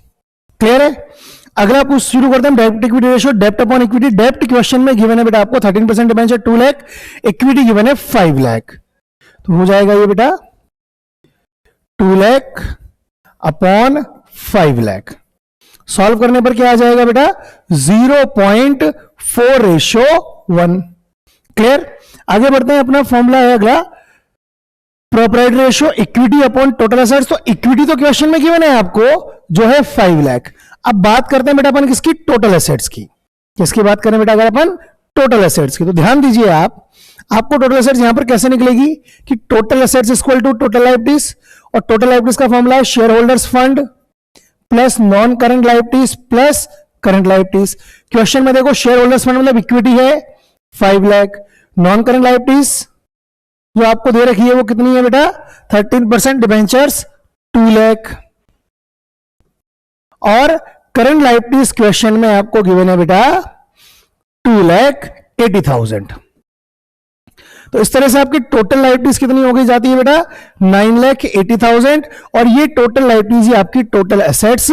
क्लियर है। अगला कुछ शुरू करते हैं डेब्ट इक्विटी रेशियो, डेब्ट अपॉन इक्विटी। डेब्ट क्वेश्चन में गिवन है बेटा आपको 13% डिबेंचर 2 लाख, इक्विटी गिवन है 5 लाख, तो हो जाएगा ये बेटा 2 लाख अपॉन 5 लाख। सॉल्व करने पर क्या आ जाएगा बेटा 0.4:1। क्लियर। आगे बढ़ते हैं, अपना फॉर्मूला है अगला proprietary ratio equity upon total assets. तो इक्विटी तो क्वेश्चन में गिवन है आपको जो है 5 लाख। अब बात करते हैं बेटा अपन किसकी, टोटल एसेट्स की। किसकी बात करें बेटा अगर अपन टोटल एसेट्स की, तो ध्यान दीजिए आपको टोटल एसेट्स यहां पर कैसे निकलेगी कि total assets equal to total liabilities, और टोटल लायबिलिटीज का फॉर्मूला है share holders fund plus non current liabilities plus current liabilities. Question में देखो शेयर होल्डर्स फंड मतलब इक्विटी है 5 लाख, नॉन करंट लायबिलिटीज जो आपको दे रखी है वो कितनी है बेटा 13% डिबेंचर्स 2 लाख, और करंट लायबिलिटीज क्वेश्चन में आपको गिवन है बेटा 2,80,000। तो इस तरह से आपकी टोटल लाइबिलिटीज कितनी हो गई जाती है बेटा 9,80,000 और ये टोटल लाइबिलिटीज ही आपकी टोटल एसेट्स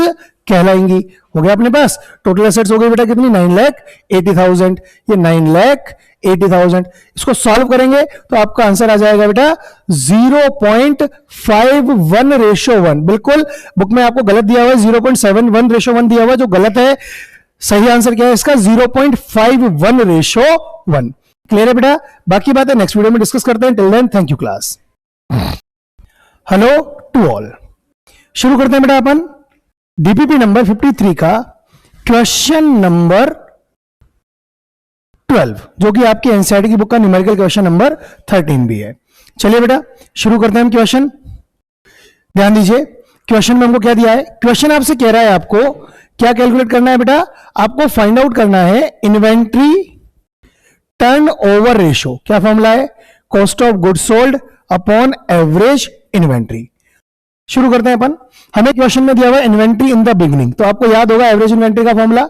कहलाएंगी। हो गया अपने पास टोटल एसेट्स हो गई बेटा कितनी 9,80,000, ये 9,80,000 इसको सॉल्व करेंगे तो आपका आंसर आ जाएगा बेटा 0.51:1। बिल्कुल बुक में आपको गलत दिया हुआ है 0.71:1 दिया हुआ जो गलत है। सही आंसर क्या है इसका 0.51:1। क्लियर है बेटा? बाकी बातें नेक्स्ट वीडियो में डिस्कस करते हैं। Till then thank you class. Hello to all, शुरू करते हैं बेटा अपन डीपीपी नंबर 53 का क्वेश्चन नंबर 12 जो कि आपकी एनसीईआरटी की बुक का न्यूमेरिकल क्वेश्चन नंबर 13 भी है। चलिए बेटा शुरू करते हैं हम क्वेश्चन। ध्यान दीजिए क्वेश्चन में हमको क्या दिया है। क्वेश्चन आपसे कह रहा है आपको क्या कैलकुलेट करना है बेटा, आपको फाइंड आउट करना है इन्वेंट्री टर्नओवर रेशियो। क्या फॉर्मूला है? Cost of goods sold upon average inventory. शुरू करते हैं अपन। हमें क्वेश्चन में दिया हुआ इन्वेंट्री इन द बिगनिंग, तो आपको याद होगा एवरेज इन्वेंट्री का formula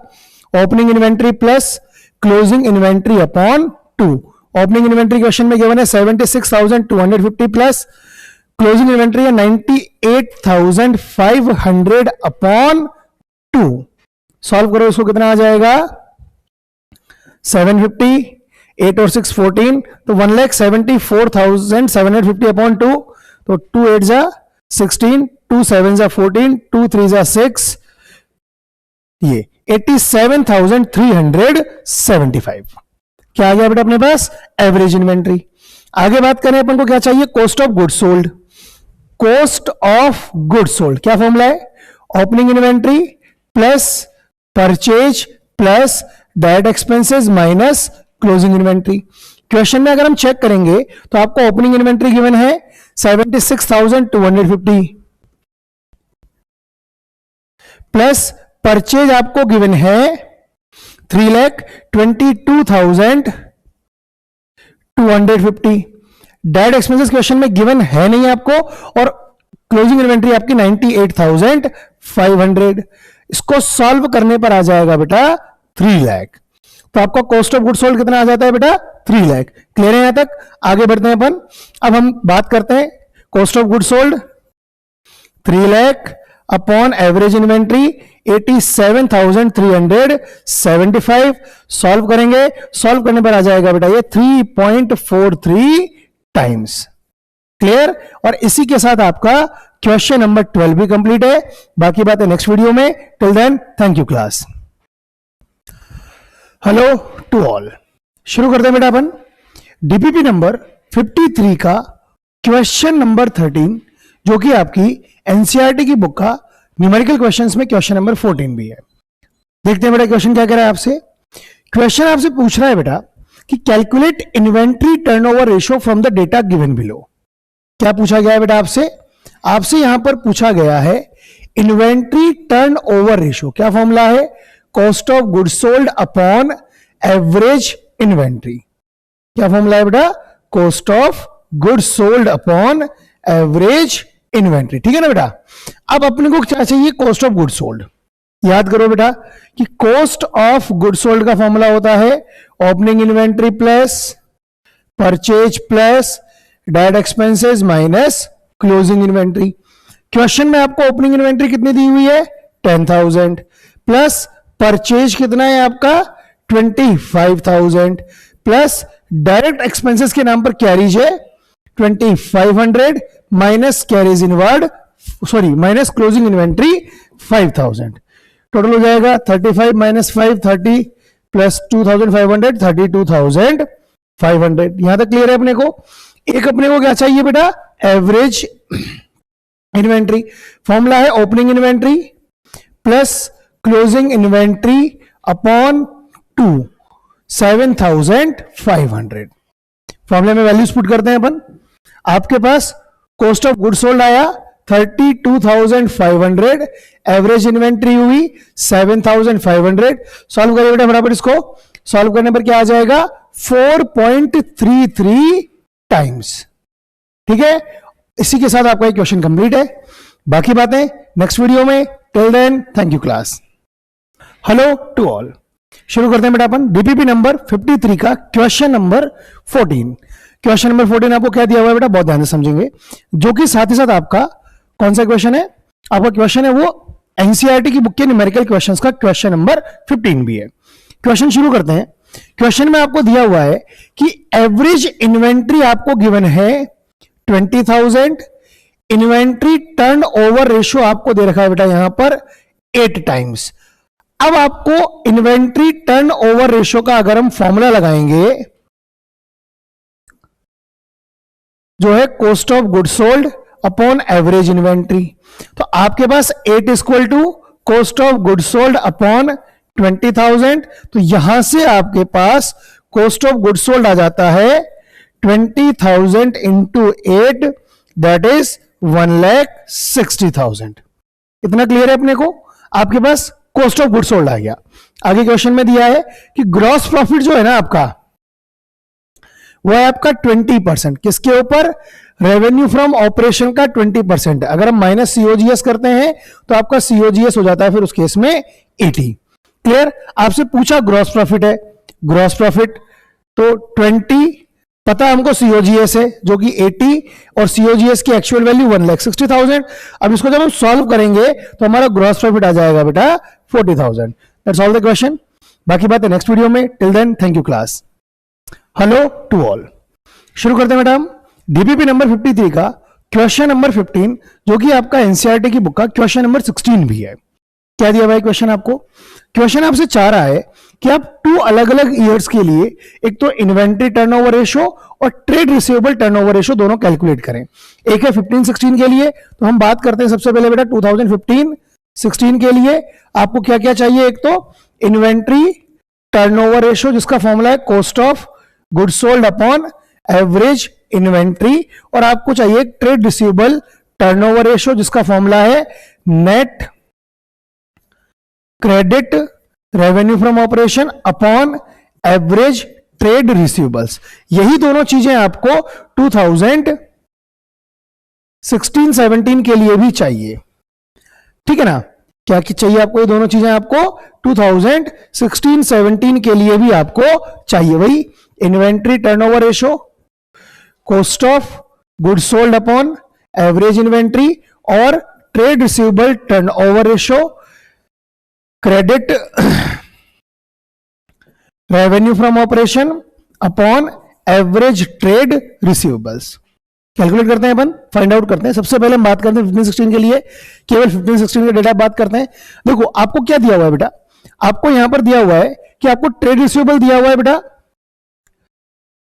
opening inventory plus closing inventory upon 2। Opening inventory question में गिवन है 76,250 प्लस क्लोजिंग इन्वेंट्री है 98,500 अपॉन 2। सॉल्व करो इसको कितना आ जाएगा 750, 8 और 6 14, तो 1,74,750 अपॉन 2, तो 2 8 जा 16, 2 7 जा 14, 2 3 जा 6, ये 87,375 क्या आ गया बेटा अपने पास एवरेज इन्वेंट्री। आगे बात करें अपन को क्या चाहिए cost of goods sold. Cost of goods sold क्या फॉर्मूला है? Opening inventory plus purchase plus direct expenses minus closing inventory. Question में अगर हम चेक करेंगे तो आपको ओपनिंग इन्वेंट्री गिवन है 76,250 प्लस परचेज आपको गिवन है 3,22,250। डायरेक्ट एक्सपेंसेस क्वेश्चन में गिवन है नहीं आपको और क्लोजिंग इन्वेंट्री आपकी 98,500। इसको सॉल्व करने पर आ जाएगा बेटा 3 लाख। तो आपका कॉस्ट ऑफ गुड्स सोल्ड कितना आ जाता है बेटा 3 लाख। क्लियर है यहां तक? आगे बढ़ते हैं अपन। अब हम बात करते हैं cost of goods sold 3 lakh upon average inventory 87,375। Solve करेंगे, सॉल्व करने पर आ जाएगा बेटा ये 3.43 टाइम्स। क्लियर? और इसी के साथ आपका क्वेश्चन नंबर 12 भी कंप्लीट है। बाकी बातें नेक्स्ट वीडियो में। Till then thank you class. Hello to all, शुरू करते हैं बेटा अपन डीपीपी नंबर 53 का क्वेश्चन नंबर 13 जो कि आपकी एनसीईआरटी की बुक का न्यूमेरिकल क्वेश्चंस में क्वेश्चन नंबर 14 भी है। देखते हैं बेटा क्वेश्चन क्या कह रहा है आपसे। क्वेश्चन आपसे पूछ रहा है बेटा कि calculate inventory turnover ratio from the data given below. क्या पूछा गया है बेटा आपसे? आपसे यहां पर पूछा गया है इन्वेंट्री टर्नओवर रेशियो। क्या फॉर्मूला है? Cost of goods sold upon average inventory. क्या फॉर्मूला है बेटा? Cost of goods sold upon average inventory. ठीक है ना बेटा? अब अपने को क्या चाहिए कॉस्ट ऑफ गुड्स सोल्ड। याद करो बेटा कि कॉस्ट ऑफ गुड्स सोल्ड का फॉर्मूला होता है opening inventory plus purchase plus direct expenses minus closing inventory. Question में आपको ओपनिंग इन्वेंट्री कितनी दी हुई है 10,000 प्लस परचेज कितना है आपका 25,000 प्लस डायरेक्ट एक्सपेंसेस के नाम पर कैरिज है 2,500 minus carriage inward minus closing inventory 5,000। Total हो जाएगा 35 माइनस 5 30 प्लस 2,500 32,500। यहां तक क्लियर है अपने को? एक अपने को क्या चाहिए बेटा एवरेज इन्वेंट्री। फॉर्मूला है opening inventory plus closing inventory upon 2 7,500। फॉर्मूले में वैल्यूज पुट करते हैं अपन। आपके पास कॉस्ट ऑफ गुड्स सोल्ड आया 32,500, एवरेज इन्वेंट्री हुई 7,500। सॉल्व करिए बेटा फटाफट इसको। सॉल्व करने पर क्या आ जाएगा 4.33 टाइम्स। ठीक है? इसी के साथ आपका एक क्वेश्चन कंप्लीट है। बाकी बातें नेक्स्ट वीडियो में। Till then thank you class. Hello to all, शुरू करते हैं बेटा अपन डीपीपी नंबर 53 का क्वेश्चन नंबर 14। क्वेश्चन नंबर 14 आपको क्या दिया हुआ है बेटा, बहुत ध्यान से समझेंगे, जो कि साथ ही साथ आपका कौन सा क्वेश्चन है, आपका क्वेश्चन है वो एनसीईआरटी की बुक के न्यूमेरिकल क्वेश्चंस का क्वेश्चन नंबर 15 भी है। क्वेश्चन शुरू करते हैं। क्वेश्चन में आपको दिया हुआ है कि एवरेज इन्वेंट्री आपको गिवन है 20,000, इन्वेंट्री टर्न ओवर रेशियो आपको दे रखा है बेटा यहां पर 8 टाइम्स। अब आपको इन्वेंट्री टर्न ओवर रेशियो का अगर हम फॉर्मूला लगाएंगे जो है cost of goods sold upon average inventory, तो आपके पास 8 equal to cost of goods sold upon 20,000, तो यहां से आपके पास कॉस्ट ऑफ गुड्स सोल्ड आ जाता है 20,000 इंटू 8, दैट इज 1,60,000। इतना क्लियर है अपने को, आपके पास कॉस्ट ऑफ गुड्स सोल्ड आ गया। आगे क्वेश्चन में दिया है कि ग्रॉस प्रॉफिट जो है ना आपका वो है आपका 20%, किसके ऊपर, रेवेन्यू फ्रॉम ऑपरेशन का 20%। अगर हम माइनस सीओजीएस करते हैं तो आपका सीओजीएस हो जाता है फिर उस केस में 80। क्लियर, आपसे पूछा ग्रॉस प्रॉफिट है, ग्रॉस प्रॉफिट तो 20 पता हमको सीओजीएस है जो कि 80 और सीओजीएस की एक्चुअल वैल्यू 1,60,000। अब इसको जब हम सॉल्व करेंगे तो हमारा ग्रॉस प्रॉफिट आ जाएगा बेटा 40,000। दैट्स ऑल द क्वेश्चन, बाकी बात है नेक्स्ट वीडियो में। Till then thank you class, hello to all. शुरू करते हैं मैडम डीपीपी नंबर 53 का क्वेश्चन नंबर 15, जो कि आपका एनसीईआरटी की बुक का क्वेश्चन नंबर 16 भी है। क्या दिया हुआ है क्वेश्चन आपको, क्वेश्चन आपसे चाह रहा है कि आप 2 अलग अलग ईयर्स के लिए एक तो इन्वेंट्री टर्नओवर रेशियो और ट्रेड रिसीवेबल टर्नओवर रेशियो दोनों कैलकुलेट करें। एक है 15-16 के लिए, तो हम बात करते हैं सबसे पहले बेटा 2015-16 के लिए आपको क्या क्या चाहिए, एक तो इन्वेंट्री टर्नओवर रेशियो जिसका फॉर्मूला है cost of goods sold upon average inventory, और आपको चाहिए ट्रेड रिसीवेबल टर्नओवर रेशियो जिसका फॉर्मूला है net credit revenue from operation upon average trade receivables. यही दोनों चीजें आपको 2016-17 के लिए भी चाहिए, ठीक है ना। क्या चाहिए आपको, ये दोनों चीजें आपको 2016-17 के लिए भी आपको चाहिए, वही inventory turnover ratio, cost of goods sold upon average inventory और trade receivable turnover ratio, credit revenue from operation upon average trade receivables. Calculate करते हैं अपन, फाइंड आउट करते हैं। सबसे पहले हम बात करते हैं 15-16 के लिए, केवल 15-16 का डेटा बात करते हैं। देखो आपको क्या दिया हुआ है बेटा, आपको यहां पर दिया हुआ है कि आपको ट्रेड रिसीवेबल दिया हुआ है बेटा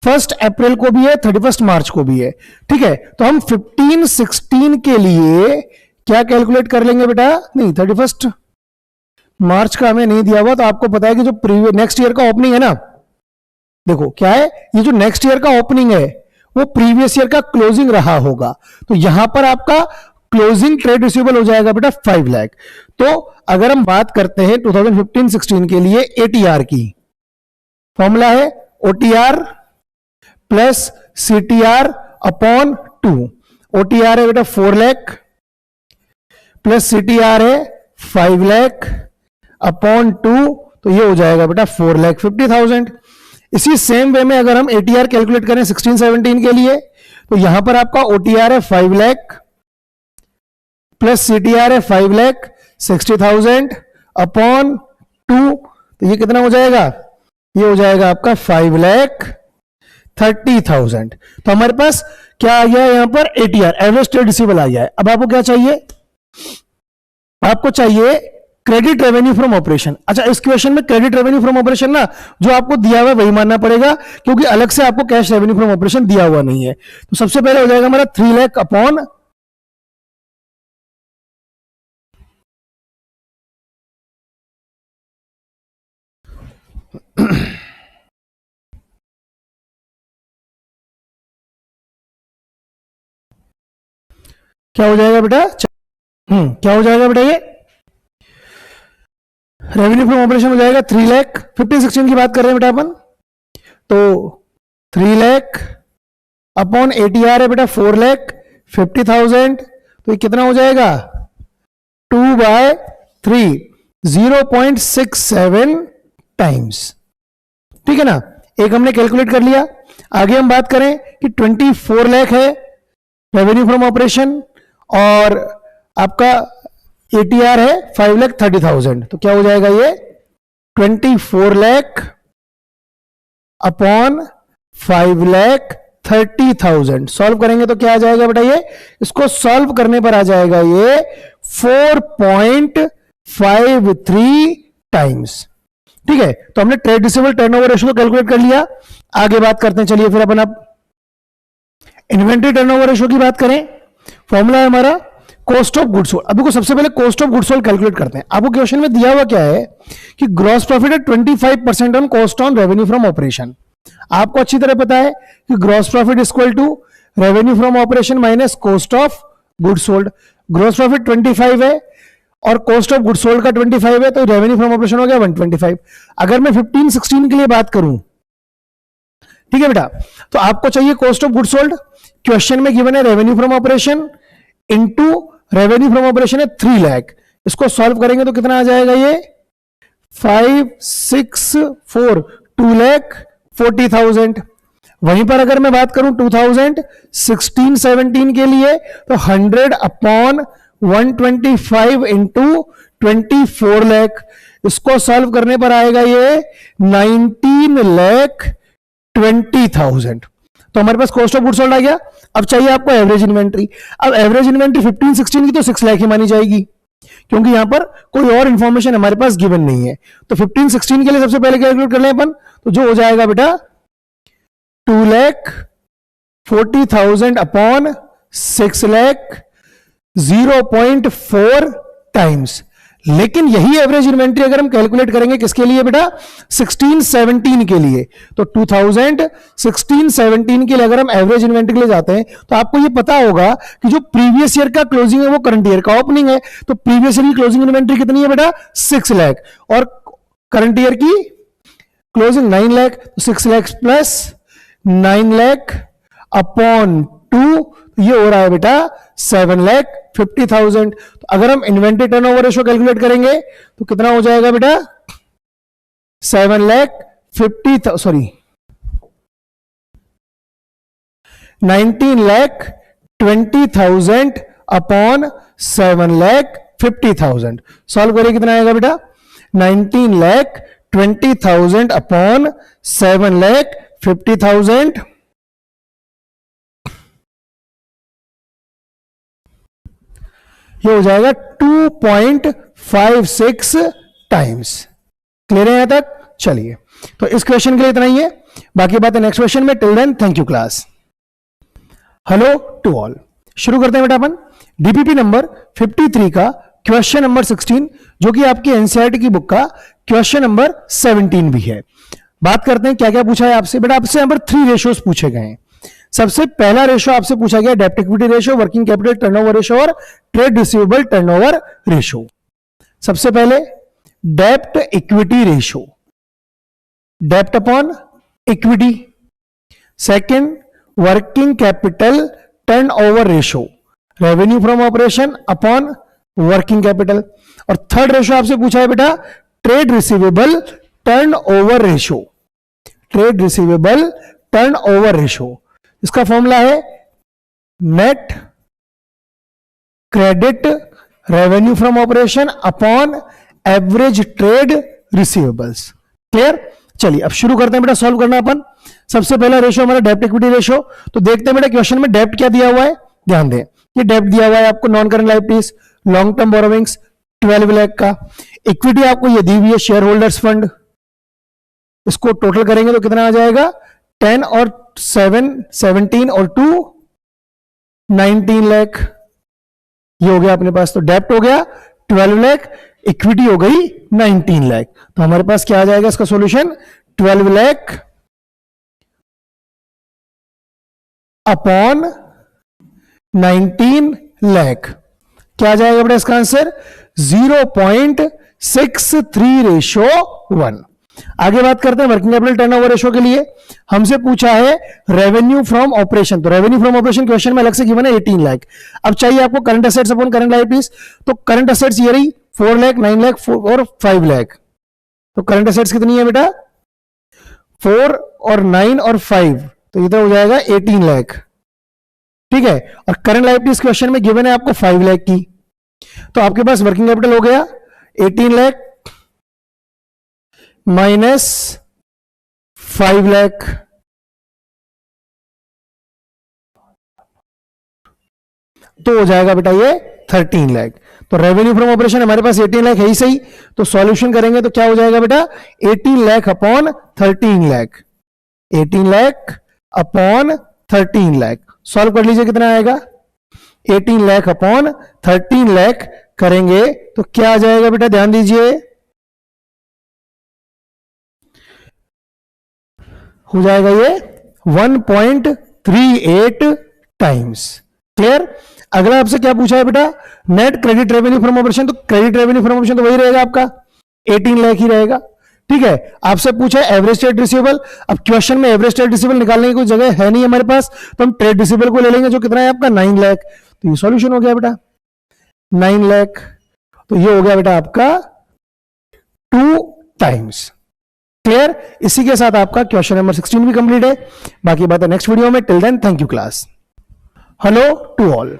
1 अप्रैल को भी है, 31 मार्च को भी है, ठीक है। तो हम 15-16 के लिए क्या कैलकुलेट कर लेंगे बेटा, नहीं 31 मार्च का हमें नहीं दिया हुआ, तो आपको पता है कि जो प्रीवियस नेक्स्ट ईयर का ओपनिंग है ना, देखो क्या है, ये जो नेक्स्ट ईयर का ओपनिंग है वो प्रीवियस ईयर का क्लोजिंग रहा होगा, तो यहां पर आपका क्लोजिंग ट्रेड रिसीवेबल हो जाएगा बेटा 5 लाख। तो अगर हम बात करते हैं 2015-16 के लिए एटीआर की, फॉर्मूला है OTR plus CTR upon 2। OTR है बेटा 4 लाख प्लस सीटीआर है 5 लाख अपॉन 2, तो ये हो जाएगा बेटा 4,50,000। इसी सेम वे में अगर हम एटीआर कैलकुलेट करें 16-17 के लिए, तो यहां पर आपका ओटीआर है 5 लाख प्लस सीटीआर है 5,60,000 अपॉन 2, तो ये कितना हो जाएगा, ये हो जाएगा आपका 5,30,000। तो हमारे पास क्या आ गया यहां पर, एटीआर एवरेज ट्रेड रिसीवेबल आ गया है। अब आपको क्या चाहिए, आपको चाहिए क्रेडिट रेवेन्यू फ्रॉम ऑपरेशन। अच्छा, इस क्वेश्चन में क्रेडिट रेवेन्यू फ्रॉम ऑपरेशन ना जो आपको दिया हुआ है वही मानना पड़ेगा, क्योंकि अलग से आपको कैश रेवेन्यू फ्रॉम ऑपरेशन दिया हुआ नहीं है। तो सबसे पहले हो जाएगा हमारा 3 लाख अपॉन क्या हो जाएगा बेटा, क्या हो जाएगा बेटा, ये रेवेन्यू फ्रॉम ऑपरेशन हो जाएगा 3 लाख। 15-16 की बात कर रहे हैं बेटा अपन, तो 3 लाख अपॉन एटीआर है बेटा 4,50,000, तो ये कितना हो जाएगा 2/3, 0.67 टाइम्स। ठीक है ना, एक हमने कैलकुलेट कर लिया। आगे हम बात करें कि 24 लाख है रेवेन्यू फ्रॉम ऑपरेशन और आपका एटीआर है 5,30,000, तो क्या हो जाएगा ये 24 लाख अपॉन 5,30,000। सॉल्व करेंगे तो क्या आ जाएगा बेटा, ये इसको सॉल्व करने पर आ जाएगा ये 4.53 टाइम्स। ठीक है, तो हमने ट्रेड रिसीवेबल टर्नओवर रेशियो को कैलकुलेट कर लिया। आगे बात करते हैं, चलिए फिर अपन अब इन्वेंट्री टर्नओवर रेशियो की बात करें। फॉर्मूला है हमारा कॉस्ट ऑफ गुड्स सोल्ड। अभी को सबसे पहले cost of goods sold calculate करते हैं। आपको क्वेश्चन में दिया हुआ क्या है कि ग्रॉस प्रॉफिट है 25% on cost on revenue from operation. आपको अच्छी तरह पता है कि gross profit equal to revenue from operation minus cost of goods sold. Gross profit 25 है और कॉस्ट ऑफ गुड्स सोल्ड का 25 है, तो रेवेन्यू फ्रॉम ऑपरेशन हो गया 125। अगर मैं 15-16 के लिए बात करूं, ठीक है बेटा, तो आपको चाहिए cost of goods sold. Question में गिवन है revenue from operation into revenue from operation है 3 लाख। इसको सॉल्व करेंगे तो कितना आ जाएगा ये 564 2,40,000। वहीं पर अगर मैं बात करूं 2016-17 के लिए तो 100 अपॉन 125 इंटू 24 लाख। इसको सॉल्व करने पर आएगा ये 19,20,000। तो हमारे पास कॉस्ट ऑफ गुड्स सोल्ड आ गया। अब चाहिए आपको एवरेज इन्वेंट्री। अब एवरेज इन्वेंट्री 15-16 की तो 6 लाख ही मानी जाएगी, क्योंकि यहां पर कोई और इंफॉर्मेशन हमारे पास गिवन नहीं है। तो 15-16 के लिए सबसे पहले कैलकुलेट कर लें अपन, तो जो हो जाएगा बेटा 2,40,000 अपॉन 6 लाख 0.4 टाइम्स। लेकिन यही एवरेज इन्वेंट्री अगर हम कैलकुलेट करेंगे किसके लिए बेटा 16-17 के लिए, तो 2016-17 के लिए अगर हम एवरेज इन्वेंट्री के लिए जाते हैं तो आपको ये पता होगा कि जो प्रीवियस ईयर का क्लोजिंग है वो करंट ईयर का ओपनिंग है। तो प्रीवियस ईयर की क्लोजिंग इन्वेंट्री कितनी है बेटा 6 लाख और करंट ईयर की क्लोजिंग 9 लाख। तो 6 लाख प्लस 9 लाख अपॉन 2, ये हो रहा है बेटा 7,50,000। तो अगर हम इन्वेंट्री टर्नओवर रेशियो कैलकुलेट करेंगे तो कितना हो जाएगा बेटा 19,20,000 अपॉन 7,50,000। सॉल्व करिए कितना आएगा बेटा 19,20,000 अपॉन 7,50,000। ये हो जाएगा 2.56 टाइम्स। क्लियर है यहां तक? चलिए, तो इस क्वेश्चन के लिए इतना ही है, बाकी बातें नेक्स्ट क्वेश्चन में। Till then thank you class. Hello to all. शुरू करते हैं बेटा अपन डीपीपी नंबर 53 का क्वेश्चन नंबर 16, जो कि आपकी एनसीईआरटी की बुक का क्वेश्चन नंबर 17 भी है। बात करते हैं क्या क्या पूछा है आपसे। बेटा आपसे यहां पर 3 रेशियोज पूछे गए हैं। सबसे पहला रेशियो आपसे पूछा गया डेब्ट equity ratio, working capital turnover ratio और ट्रेड रिसीवेबल टर्नओवर रेशियो। सबसे पहले डेब्ट इक्विटी रेशियो, डेब्ट upon equity. Second working capital turnover ratio, revenue from operation upon working capital. और थर्ड रेशियो आपसे पूछा है बेटा trade receivable turnover ratio, trade receivable turnover ratio. इसका फॉर्मूला है net credit revenue from operation upon average trade receivables. Clear? चलिए अब शुरू करते हैं बेटा सॉल्व करना अपन। सबसे पहला रेशियो हमारा डेब्ट इक्विटी रेशियो। तो देखते हैं बेटा क्वेश्चन में डेब्ट क्या दिया हुआ है। ध्यान दें, ये डेब्ट दिया हुआ है आपको non current liabilities, long term borrowings 12 lakh का। इक्विटी आपको ये दी हुई है शेयर होल्डर्स फंड। इसको टोटल करेंगे तो कितना आ जाएगा 10 और 7 17 और 2 19 लाख। ये हो गया अपने पास, तो डेब्ट हो गया 12 लाख, इक्विटी हो गई 19 लाख। तो हमारे पास क्या आ जाएगा इसका सॉल्यूशन 12 लाख अपॉन 19 लाख। क्या आ जाएगा बेटा इसका आंसर 0.63:1। आगे बात करते हैं वर्किंग कैपिटल टर्नओवर रेशियो के लिए। हमसे पूछा है रेवेन्यू फ्रॉम ऑपरेशन, तो रेवेन्यू फ्रॉम ऑपरेशन क्वेश्चन में अलग से गिवन है 18 लाख। अब चाहिए आपको current assets upon current liabilities. तो करंट असेट्स ये रही 4 लाख, 9 लाख और 5 लाख। तो करंट एसेट्स कितनी है बेटा 4 और 9 और 5, तो इधर हो जाएगा 18 लाख। ठीक है, और करंट लायबिलिटीज क्वेश्चन में गिवन है आपको 5 लाख की, तो आपके पास वर्किंग कैपिटल हो गया 18 लाख माइनस 5 लाख, तो हो जाएगा बेटा ये 13 लाख। तो रेवेन्यू फ्रॉम ऑपरेशन हमारे पास 18 लाख है ही सही, तो सॉल्यूशन करेंगे तो क्या हो जाएगा बेटा 18 lakh upon 13 lakh, 18 lakh upon 13 lakh. Solve कर लीजिए कितना आएगा 18 लाख अपॉन 13 लाख करेंगे तो क्या आ जाएगा बेटा, ध्यान दीजिए, हो जाएगा ये 1.38 टाइम्स। क्लियर। अगला आपसे क्या पूछा है बेटा, net credit revenue from operation, तो क्रेडिट रेवेन्यू फ्रॉम ऑपरेशन तो वही रहेगा आपका 18 लाख ही रहेगा। ठीक है, आपसे पूछा है एवरेज ट्रेड रिसीवेबल। अब क्वेश्चन में एवरेज ट्रेड रिसीवेबल निकालने की कोई जगह है नहीं हमारे पास, तो हम ट्रेड रिसीवेबल को ले लेंगे जो कितना है आपका 9 लाख, तो ये सॉल्यूशन हो गया बेटा 9 लाख, तो ये हो गया बेटा आपका 2 टाइम्स। क्लियर। इसी के साथ आपका क्वेश्चन नंबर 16 भी कंप्लीट है, बाकी बात है नेक्स्ट वीडियो में। Till then thank you class. Hello to all.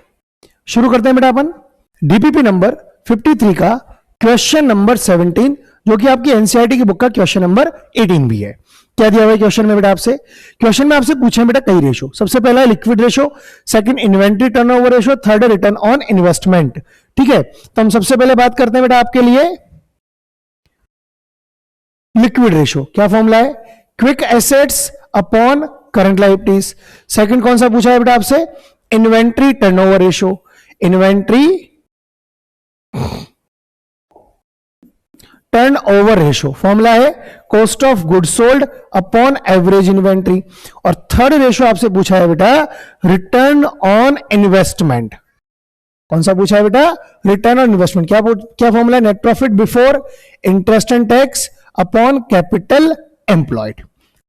शुरू करते हैं बेटा अपन डीपीपी नंबर 53 का क्वेश्चन नंबर 17, जो कि आपकी एनसीईआरटी की बुक का क्वेश्चन नंबर 18 भी है। क्या दिया हुआ है क्वेश्चन में बेटा आपसे, क्वेश्चन में आपसे पूछे हैं बेटा कई रेशो। सबसे पहला है liquid ratio, second inventory turnover ratio, third है रिटर्न ऑन इन्वेस्टमेंट। ठीक है, तो हम सबसे पहले बात करते हैं बेटा आपके लिए लिक्विड रेशो। क्या फॉर्मूला है, quick assets upon current liabilities. Second कौन सा पूछा है बेटा आपसे, inventory turnover ratio, inventory turnover ratio. Formula है cost of goods sold upon average inventory. और थर्ड रेशो आपसे पूछा है बेटा रिटर्न ऑन इन्वेस्टमेंट। कौन सा पूछा है बेटा, रिटर्न ऑन इन्वेस्टमेंट। क्या फॉर्मूला है, net profit before interest and tax upon capital employed.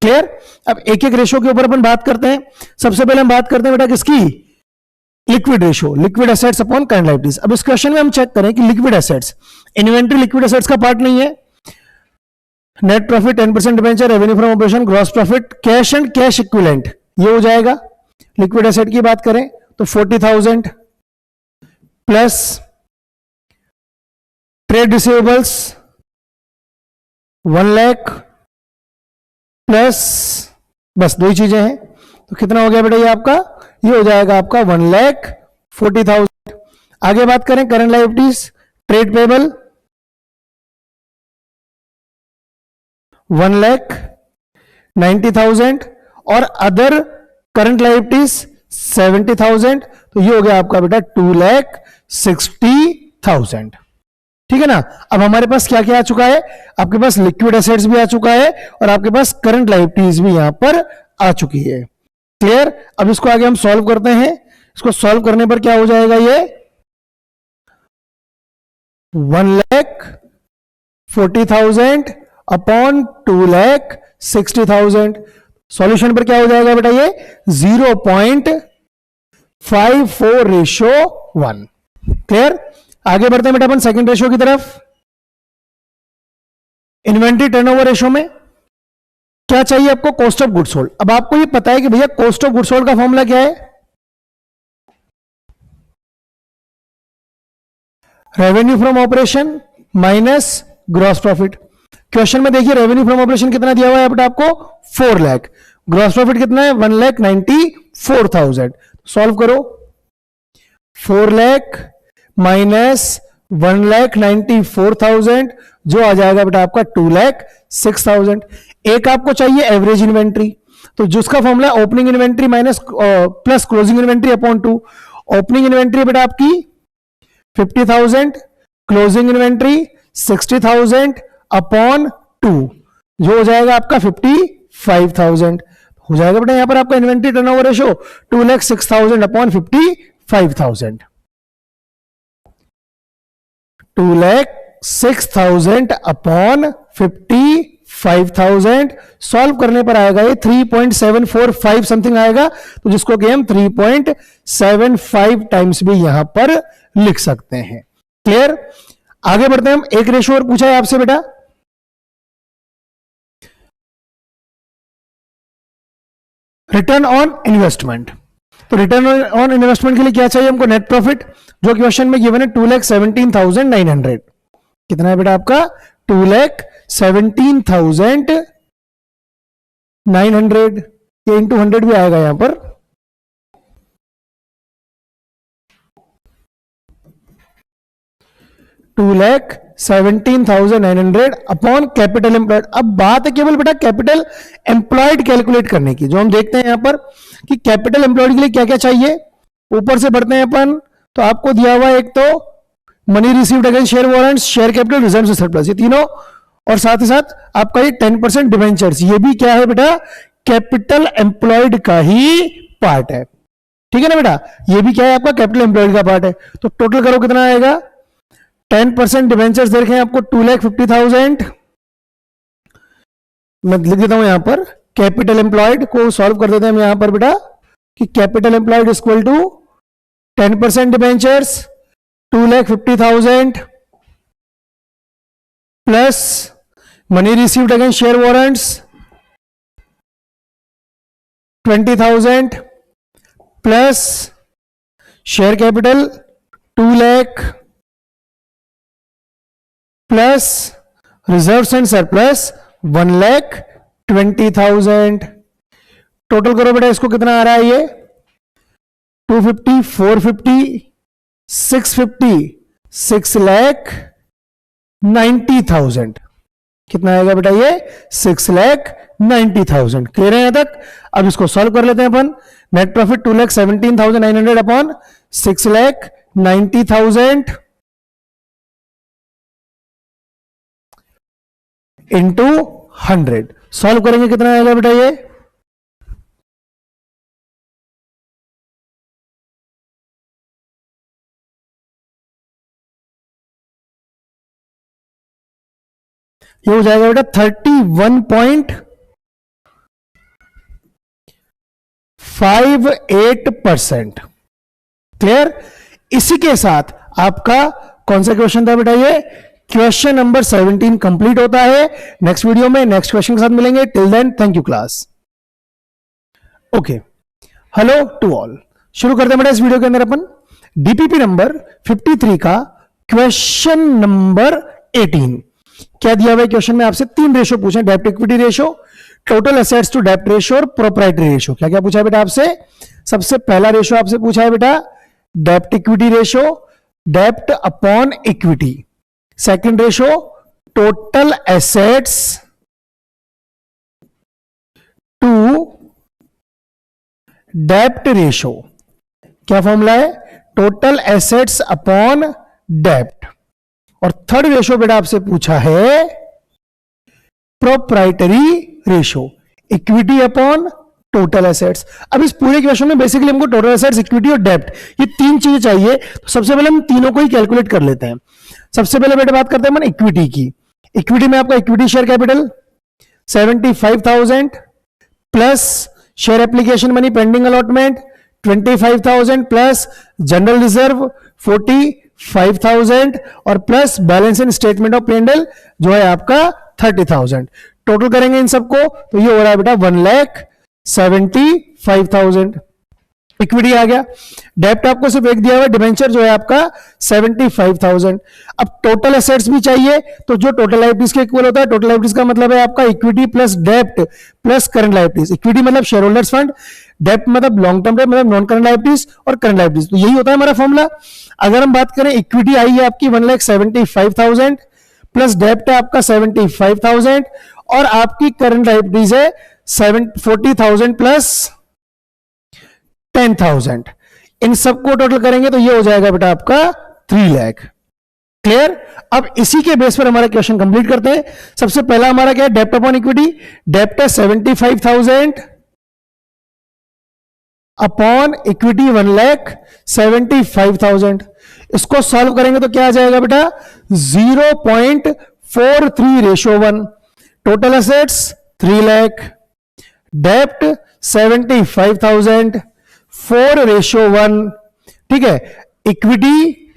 Clear. अब एक एक रेशो के ऊपर अपन बात करते हैं। सबसे पहले हम बात करते हैं बेटा किसकी, liquid ratio, liquid assets upon current liabilities. अब इस क्वेश्चन में हम चेक करें कि liquid assets, inventory liquid assets का पार्ट नहीं है, net profit 10% debenture, revenue from operation, gross profit, cash and cash equivalent, ये हो जाएगा। लिक्विड एसेट की बात करें तो 40,000 plus trade receivables 1 lakh plus, बस दो ही चीजें हैं, तो कितना हो गया बेटा ये आपका, ये हो जाएगा आपका 1,40,000। आगे बात करें करंट लायबिलिटीज, ट्रेड पेबल 1,90,000 और अदर करंट लायबिलिटीज 70,000, तो ये हो गया आपका बेटा 2,60,000। ठीक है ना। अब हमारे पास क्या क्या आ चुका है, आपके पास लिक्विड एसेट्स भी आ चुका है और आपके पास करंट लायबिलिटीज भी यहां पर आ चुकी है। क्लियर। अब इसको आगे हम सॉल्व करते हैं। इसको सॉल्व करने पर क्या हो जाएगा, ये 1,40,000 अपॉन 2,60,000। सॉल्यूशन पर क्या हो जाएगा बेटा, ये 0.54:1। क्लियर। आगे बढ़ते हैं बेटा अपन सेकंड रेशो की तरफ। इन्वेंट्री टर्नओवर रेशो में क्या चाहिए आपको, कॉस्ट ऑफ गुड्स सोल्ड। अब आपको ये पता है कि भैया कॉस्ट ऑफ गुड्स सोल्ड का फॉर्मूला क्या है, revenue from operation minus gross profit. Question में देखिए रेवेन्यू फ्रॉम ऑपरेशन कितना दिया हुआ है बेटा आपको 4 लाख, ग्रॉस प्रॉफिट कितना है 1,94,000। सॉल्व करो, 4 लाख माइनस 1,94,000 जो आ जाएगा बेटा आपका 2,06,000। एक आपको चाहिए एवरेज इन्वेंट्री, तो जिसका formula opening inventory minus plus closing inventory upon 2। Opening inventory बेटा आपकी 50,000, क्लोजिंग इन्वेंट्री 60,000 अपॉन 2, जो हो जाएगा आपका 55,000। हो जाएगा बेटा यहां पर आपका inventory turnover ratio 2,06,000 upon 55,000, 2,06,000 upon 55,000। Solve करने पर आएगा ये 3.745 समथिंग आएगा, तो जिसको कि हम 3.75 टाइम्स भी यहां पर लिख सकते हैं। क्लियर। आगे बढ़ते हैं हम, एक रेशो और पूछा है आपसे बेटा, रिटर्न ऑन इन्वेस्टमेंट, तो रिटर्न ऑन इन्वेस्टमेंट के लिए क्या चाहिए हमको? नेट प्रॉफिट, जो क्वेश्चन में गिवन है 2,17,900। कितना है बेटा आपका? 2,17,900। ये इंटू 100 भी आएगा यहां पर। $2,17,900 अपॉन कैपिटल एम्प्लॉयड। अब बात है केवल बेटा कैपिटल एम्प्लॉयड कैलकुलेट करने की, जो हम देखते हैं यहां पर कि कैपिटल एम्प्लॉयड के लिए क्या क्या चाहिए। ऊपर से बढ़ते हैं अपन, तो आपको दिया हुआ एक तो money received against share warrants, share capital, reserve surplus, ये तीनों, और साथ ही साथ आपका ये 10% डिवेंचर्स, ये भी क्या है बेटा? कैपिटल एम्प्लॉयड का ही पार्ट है। ठीक है ना बेटा, ये भी क्या है? आपका कैपिटल एम्प्लॉयड का पार्ट है। तो टोटल करो कितना आएगा? 10% डिवेंचर्स देखें आपको 2,50,000। मैं लिख देता हूं यहां पर, कैपिटल एम्प्लॉयड को सॉल्व कर देते हैं हम यहां पर बेटा, कि capital employed equal to 10% debentures 2,50,000 plus money received against share warrants 20,000 plus share capital 2 lakh plus reserves and surplus 1,20,000। Total करो बेटा, इसको कितना आ रहा है? ये 250, 450, 650, 6,90,000। कितना आएगा बेटा? ये 6,90,000। क्लियर है यहां तक? अब इसको सॉल्व कर लेते हैं अपन। Net profit 2,17,900 upon 6,90,000 into 100। Solve करेंगे कितना आएगा बेटा? ये हो जाएगा बेटा 31.58%। क्लियर? इसी के साथ आपका कौन सा क्वेश्चन था बेटा? ये क्वेश्चन नंबर 17 कंप्लीट होता है। नेक्स्ट वीडियो में नेक्स्ट क्वेश्चन के साथ मिलेंगे। Till then thank you class. Okay, hello to all. शुरू करते हैं बेटा इस वीडियो के अंदर अपन डीपीपी नंबर 53 का क्वेश्चन नंबर 18। क्या दिया हुआ है क्वेश्चन में? आपसे 3 रेशो पूछे, डेब्ट equity ratio, total assets to डेब्ट रेशो और प्रोप्राइटरी रेशो। क्या क्या पूछा है बेटा आपसे? सबसे पहला रेशो आपसे पूछा है बेटा डेब्ट इक्विटी रेशो, डेब्ट upon equity. Second ratio total assets to डेब्ट रेशो। क्या फॉर्मूला है? टोटल एसेट्स अपॉन डेब्ट। और थर्ड रेशो बेटा आपसे पूछा है proprietary ratio, equity upon total assets. अब इस पूरे क्वेश्चन में बेसिकली हमको टोटल एसेट्स, इक्विटी और डेब्ट, ये 3 चीजें चाहिए। तो सबसे पहले हम तीनों को ही कैलकुलेट कर लेते हैं। सबसे पहले बेटा बात करते हैं इक्विटी की। इक्विटी में आपका equity share capital 75,000 plus share application money pending allotment 25,000 plus general reserve 45,000 और plus balance in statement of P&L जो है आपका 30,000। टोटल करेंगे इन सबको तो ये हो रहा है बेटा 1,75,000। इक्विटी आ गया। डेब्ट आपको सिर्फ एक दिया हुआ डिबेंचर जो है आपका 75,000। अब टोटल एसेट्स भी चाहिए, तो जो टोटल लायबिलिटीज के इक्वल होता है। टोटल लायबिलिटीज का मतलब है आपका इक्विटी प्लस डेब्ट प्लस करंट लायबिलिटीज। इक्विटी मतलब शेयर होल्डर्स फंड, डेब्ट मतलब लॉन्ग टर्म डेब्ट मतलब नॉन करंट लायबिलिटीज और करंट लायबिलिटीज। तो यही होता है हमारा फॉर्मूला। अगर हम बात करें इक्विटी आई है आपकी 1,75,000 प्लस डेब्ट है आपका 75,000 और आपकी करंट लायबिलिटीज है 40,000 प्लस 10,000। इन सबको टोटल करेंगे तो ये हो जाएगा बेटा आपका 3 लाख। क्लियर? अब इसी के बेस पर हमारा क्वेश्चन कंप्लीट करते हैं। सबसे पहला हमारा क्या है? डेब्ट अपॉन इक्विटी। डेब्ट है 75,000 अपॉन इक्विटी 1,75,000। इसको सॉल्व करेंगे तो क्या आ जाएगा बेटा? 0.43:1। टोटल एसेट्स 3 लाख, डेब्ट 75,000, 4:1। ठीक है, इक्विटी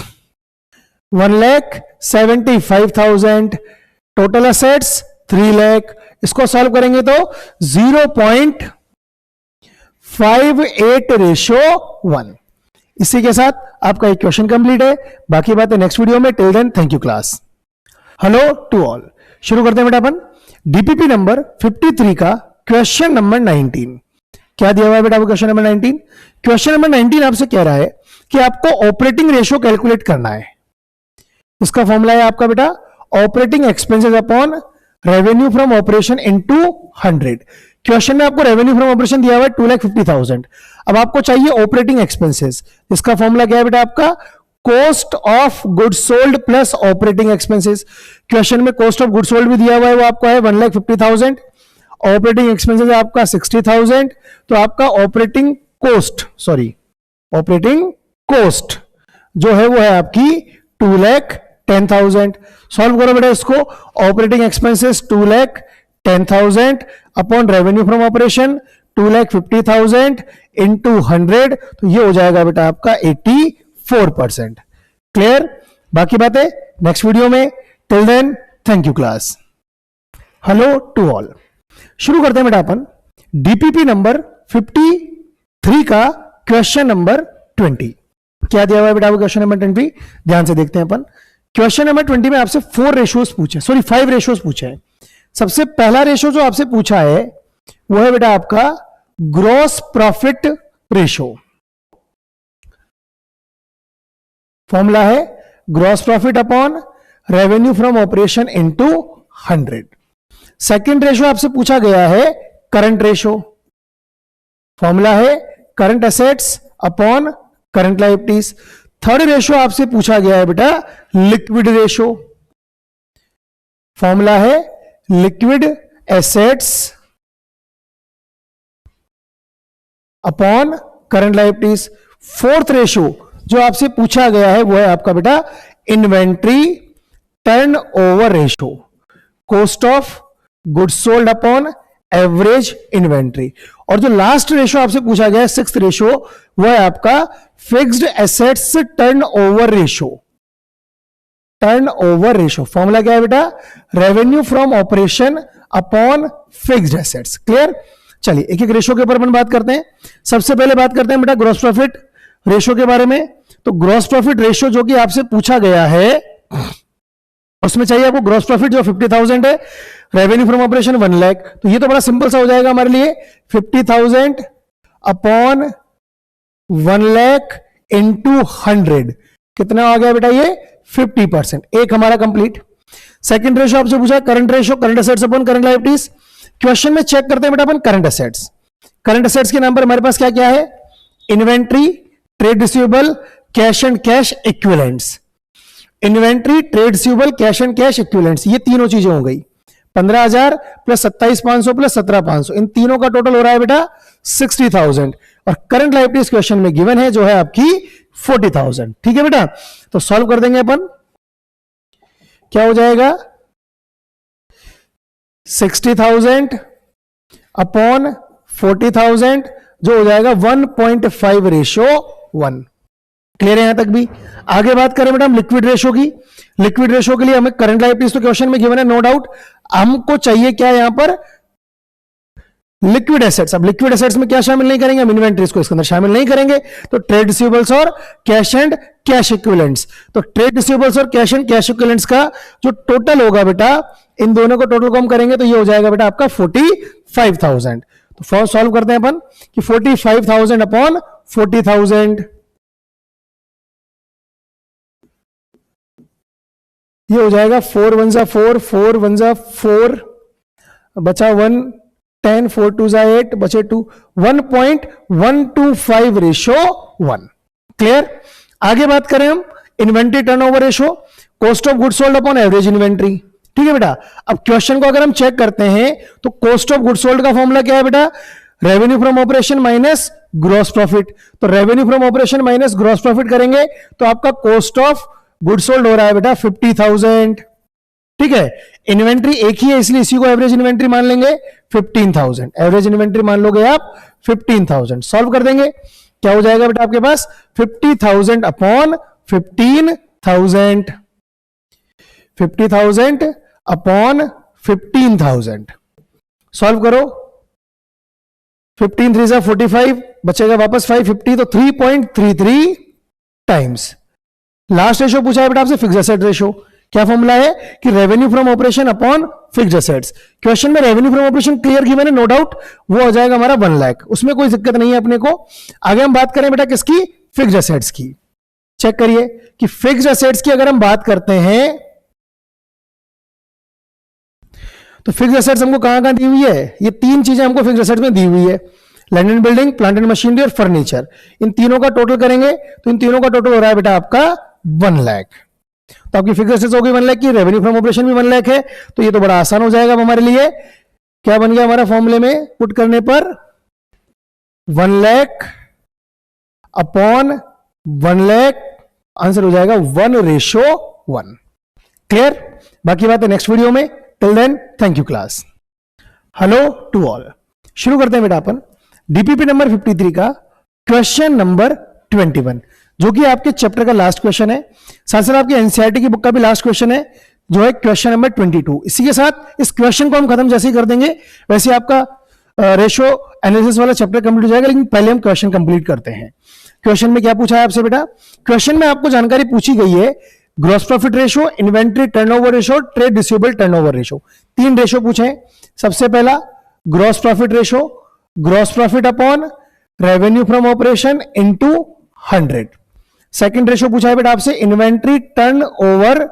1,75,000, टोटल एसेट्स 3 लाख। इसको सॉल्व करेंगे तो 0.43 58:1। इसी के साथ आपका एक क्वेश्चन कंप्लीट है, बाकी बातें नेक्स्ट वीडियो में। Till then thank you class. Hello to all. शुरू करते हैं बेटा अपन डीपीपी नंबर 53 का क्वेश्चन नंबर 19। क्या दिया हुआ है बेटा आपको क्वेश्चन नंबर 19? क्वेश्चन नंबर 19 आपसे कह रहा है कि आपको ऑपरेटिंग रेशियो कैलकुलेट करना है। इसका फॉर्मूला है आपका बेटा operating expenses upon revenue from operation into 100। Question में आपको रेवेन्यू फ्रॉम ऑपरेशन दिया हुआ है 2,50,000। अब आपको चाहिए ऑपरेटिंग एक्सपेंसेस। इसका फॉर्मूला क्या है बेटा आपका cost of good sold plus operating expenses. Question में कॉस्ट ऑफ गुड सोल्ड भी दिया हुआ है, वो आपको है 1,50,000। ऑपरेटिंग एक्सपेंसेस है आपका 60,000। तो आपका ऑपरेटिंग कॉस्ट जो है वो है आपकी 2,10,000। सॉल्व करो बेटा इसको। Operating expenses 2,10,000 upon revenue from operation 2,50,000 into 100, तो ये हो जाएगा बेटा आपका 84%। क्लियर? बाकी बातें नेक्स्ट वीडियो में। Till then thank you class. Hello to all. शुरू करते हैं बेटा अपन डीपीपी नंबर 53 का क्वेश्चन नंबर 20। क्या दिया हुआ है बेटा आपको क्वेश्चन नंबर 20? ध्यान से देखते हैं अपन। क्वेश्चन नंबर 20 में आपसे 5 रेशियोज पूछे हैं। सबसे पहला रेशियो जो आपसे पूछा है वो है बेटा आपका ग्रॉस प्रॉफिट रेशियो। फॉर्मूला है gross profit upon revenue from operation into 100। Second ratio आपसे पूछा गया है करंट रेशियो। फॉर्मूला है current assets upon current liabilities. Third ratio आपसे पूछा गया है बेटा लिक्विड रेशियो। फॉर्मूला है liquid assets upon current liabilities. Fourth ratio जो आपसे पूछा गया है वो है आपका बेटा inventory turnover ratio. Cost of goods sold upon average inventory. और जो लास्ट रेशियो आपसे पूछा गया है सिक्स्थ रेशियो वो है आपका fixed assets turnover ratio. Formula क्या है बेटा revenue from operation upon fixed assets. Clear? चलिए एक एक रेशियो के ऊपर अपन बात करते हैं। सबसे पहले बात करते हैं बेटा ग्रॉस प्रॉफिट रेशियो के बारे में। तो ग्रॉस प्रॉफिट रेशियो जो कि आपसे पूछा गया है उसमें चाहिए आपको ग्रॉस प्रॉफिट जो 50,000 है, रेवेन्यू फ्रॉम ऑपरेशन 1 लाख। तो ये तो बड़ा सिंपल सा हो जाएगा हमारे लिए। 50,000 अपॉन 1 लाख इंटू 100 कितना आ गया बेटा ये 50%। एक हमारा कंप्लीट। सेकंड रेशियो आपसे पूछा current ratio, current assets upon current liabilities. Question में चेक करते हैं बेटा अपन करंट एसेट्स। करंट एसेट्स के नाम पर हमारे पास क्या क्या है inventory, trade receivable, cash and cash equivalents. Inventory, trade receivable, cash and cash equivalents, ये तीनों चीजें हो गई। 15,000 प्लस 27,500 प्लस 17,500, इन तीनों का टोटल हो रहा है बेटा 60,000। और करंट लायबिलिटीज क्वेश्चन में गिवन है जो है आपकी 40,000। ठीक है बेटा, तो सॉल्व कर देंगे अपन। क्या हो जाएगा 60,000 अपॉन 40,000 जो हो जाएगा 1.5:1। क्लियर है यहां तक भी? आगे बात करें बेटा हम लिक्विड रेशियो की। लिक्विड रेशियो के लिए हमें करंट लायबिलिटीज तो क्वेश्चन में गिवन है नो डाउट। हमको चाहिए क्या यहां पर लिक्विड एसेट्स। अब लिक्विड एसेट्स में क्या शामिल नहीं करेंगे हम इन्वेंट्रीज को इसके अंदर शामिल नहीं करेंगे। तो ट्रेड रिसीवेबल्स और कैश एंड कैश इक्विवेलेंट्स। तो ट्रेड रिसीवेबल्स और कैश एंड कैश इक्विवेलेंट्स का जो टोटल होगा बेटा इन दोनों को टोटल को हम करेंगे तो ये हो जाएगा बेटा आपका 45,000। तो सॉल्व करते हैं अपन कि 45,000 अपॉन 40,000 ये हो जाएगा 4 1 जा 4, 4 1 जा 4, बचा 1, 10, 4 2 जा 8, बचे 2, 1.125:1। क्लियर? आगे बात करें हम inventory turnover ratio, cost of goods sold upon average inventory. ठीक है बेटा, अब क्वेश्चन को अगर हम चेक करते हैं तो कॉस्ट ऑफ गुड्स सोल्ड का फॉर्मूला क्या है बेटा revenue from operation minus gross profit. तो revenue from operation minus gross profit करेंगे तो आपका कॉस्ट ऑफ गुड्स सोल्ड हो रहा है बेटा 50,000। ठीक है, इन्वेंट्री एक ही है इसलिए इसी को एवरेज इन्वेंट्री मान लेंगे 15,000। एवरेज इन्वेंट्री मान लोगे आप 15,000। सॉल्व कर देंगे क्या हो जाएगा बेटा आपके पास 50,000 अपॉन 15,000, 50,000 अपॉन 15,000। सॉल्व करो 15 3 45, बचेगा वापस 550, तो 3.33 टाइम्स। लास्ट रेशो पूछा है बेटा आपसे फिक्स्ड एसेट रेशो। क्या फॉर्मूला है कि revenue from operation upon fixed assets. Question में रेवेन्यू फ्रॉम ऑपरेशन क्लियर की मैंने, नो डाउट, वो हो जाएगा हमारा 1 लाख, उसमें कोई दिक्कत नहीं है अपने को। आगे हम बात करें बेटा किसकी, फिक्स्ड एसेट्स की। चेक करिए कि फिक्स्ड एसेट्स की अगर हम बात करते हैं तो फिक्स्ड एसेट्स हमको कहां दी हुई है, ये 3 चीजें हमको फिक्स्ड एसेट्स में दी हुई है, land and building, plant and machinery और फर्नीचर। इन तीनों का टोटल करेंगे तो इन तीनों का टोटल हो रहा है बेटा आपका 1 लाख। तो आपकी फिक्स्ड एसेट्स होगी 1 लाख की, रेवेन्यू फ्रॉम ऑपरेशन भी 1 लाख है, तो ये तो बड़ा आसान हो जाएगा हमारे लिए। क्या बन गया हमारा फॉर्मूले में पुट करने पर, 1 लाख अपॉन 1 लाख, आंसर हो जाएगा 1:1। क्लियर? बाकी बात है नेक्स्ट वीडियो में। Till then thank you class. Hello to all. शुरू करते हैं बेटा अपन डीपीपी नंबर 53 का क्वेश्चन नंबर 21, जो कि आपके चैप्टर का लास्ट क्वेश्चन है, साथ साथ आपके एनसीईआरटी की बुक का भी लास्ट क्वेश्चन है, जो है क्वेश्चन नंबर 22। इसी के साथ इस क्वेश्चन को हम खत्म जैसे ही कर देंगे वैसे आपका रेशो एनालिसिस वाला चैप्टर कंप्लीट हो जाएगा। लेकिन पहले हम क्वेश्चन कंप्लीट करते हैं। क्वेश्चन में क्या पूछा है आपसे बेटा, क्वेश्चन में आपको जानकारी पूछी गई है gross profit ratio, inventory turnover ratio, trade receivable turnover ratio. 3 ratio पूछे हैं। सबसे पहला gross profit ratio, gross profit upon revenue from operation into 100। Second ratio पूछा है बेटा आपसे इन्वेंट्री टर्नओवर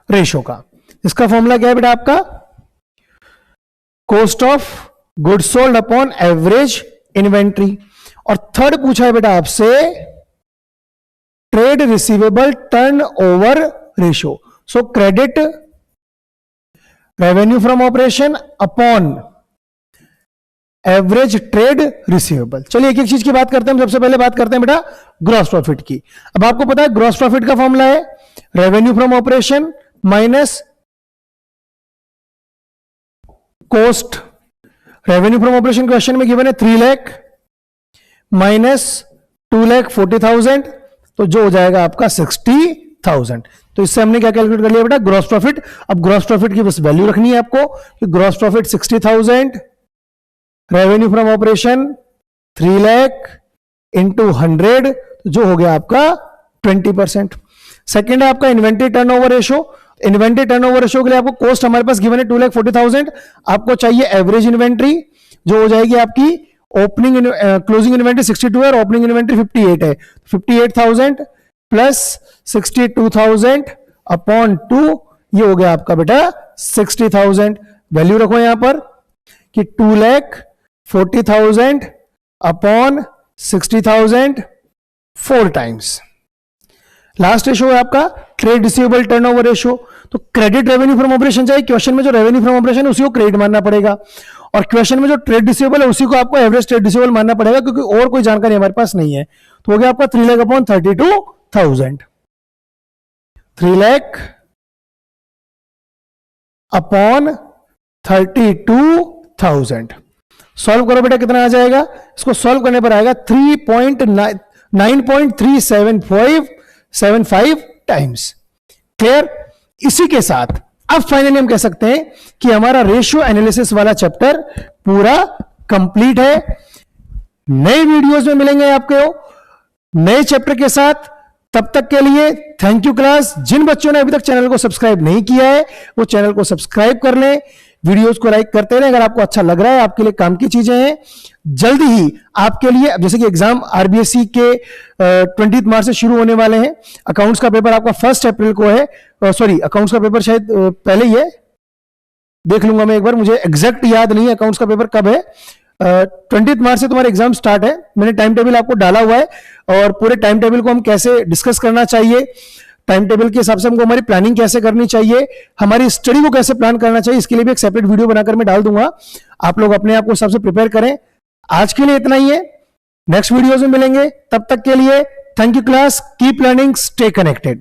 रेशो का। इसका फॉर्मूला क्या है बेटा आपका, cost of goods sold upon average inventory. और थर्ड पूछा है बेटा आपसे trade receivable turnover ratio. So credit revenue from operation upon average trade receivable. चलिए एक एक चीज की बात करते हैं। सबसे पहले बात करते हैं बेटा ग्रॉस प्रॉफिट की। अब आपको पता है ग्रॉस प्रॉफिट का फॉर्मूला है revenue from operation minus cost. Revenue from operation question में गिवन है 3 लाख माइनस 2,40,000, तो जो हो जाएगा आपका 60,000। तो इससे हमने क्या कैलकुलेट कर लिया बेटा, ग्रॉस प्रॉफिट। अब ग्रॉस प्रॉफिट की बस वैल्यू रखनी है आपको कि gross profit 60,000, revenue from operation 3 lakh into 100, जो हो गया आपका 20%। सेकेंड है आपका inventory turnover ratio. Inventory turnover ratio के लिए आपको कॉस्ट हमारे पास गिवन है 2,40,000, आपको चाहिए एवरेज इन्वेंट्री, जो हो जाएगी आपकी ओपनिंग क्लोजिंग इन्वेंट्री 62 है और ओपनिंग इन्वेंट्री 58 है। 58,000 प्लस 62,000 अपॉन 2, ये हो गया आपका बेटा 60,000। वैल्यू रखो यहां पर कि 2,40,000 अपॉन 60,000 4 टाइम्स। लास्ट रेशो है आपका ट्रेड रिसीवेबल टर्नओवर रेशो। तो क्रेडिट रेवेन्यू फ्रॉम ऑपरेशन चाहिए, क्वेश्चन में जो रेवेन्यू फ्रॉम ऑपरेशन है उसी को क्रेडिट मानना पड़ेगा, और क्वेश्चन में जो ट्रेड रिसीवेबल है उसी को आपको एवरेज ट्रेड रिसीवेबल मानना पड़ेगा, क्योंकि और कोई जानकारी हमारे पास नहीं है। तो हो गया आपका 3 lakh upon 32,000, 3 lakh upon 32,000। Solve करो बेटा, कितना आ जाएगा, इसको सॉल्व करने पर आएगा 9.375 टाइम्स। क्लियर? इसी के साथ अब फाइनली हम कह सकते हैं कि हमारा रेशियो एनालिसिस वाला चैप्टर पूरा कंप्लीट है। नए वीडियोस में मिलेंगे आपको नए चैप्टर के साथ। तब तक के लिए थैंक यू क्लास। जिन बच्चों ने अभी तक चैनल को सब्सक्राइब नहीं किया है वो चैनल को सब्सक्राइब कर लें, वीडियोस को लाइक करते रहें। अगर आपको अच्छा लग रहा है, आपके लिए काम की चीजें हैं, जल्दी ही आपके लिए, जैसे कि एग्जाम आरबीएससी के 20 मार्च से शुरू होने वाले हैं। अकाउंट्स का पेपर आपका 1 अप्रैल को है, सॉरी अकाउंट्स का पेपर शायद पहले ही है, देख लूंगा मैं एक बार, मुझे एग्जैक्ट याद नहीं है अकाउंट्स का पेपर कब है। 20 मार्च से तुम्हारा एग्जाम स्टार्ट है। मैंने टाइम टेबल आपको डाला हुआ है, और पूरे टाइम टेबल को हम कैसे डिस्कस करना चाहिए, टाइम टेबल के हिसाब से हमको हमारी प्लानिंग कैसे करनी चाहिए, हमारी स्टडी को कैसे प्लान करना चाहिए, इसके लिए भी एक सेपरेट वीडियो बनाकर मैं डाल दूंगा। आप लोग अपने आप को सबसे प्रिपेयर करें। आज के लिए इतना ही है, नेक्स्ट वीडियोज में मिलेंगे। तब तक के लिए thank you class, keep learning, stay connected.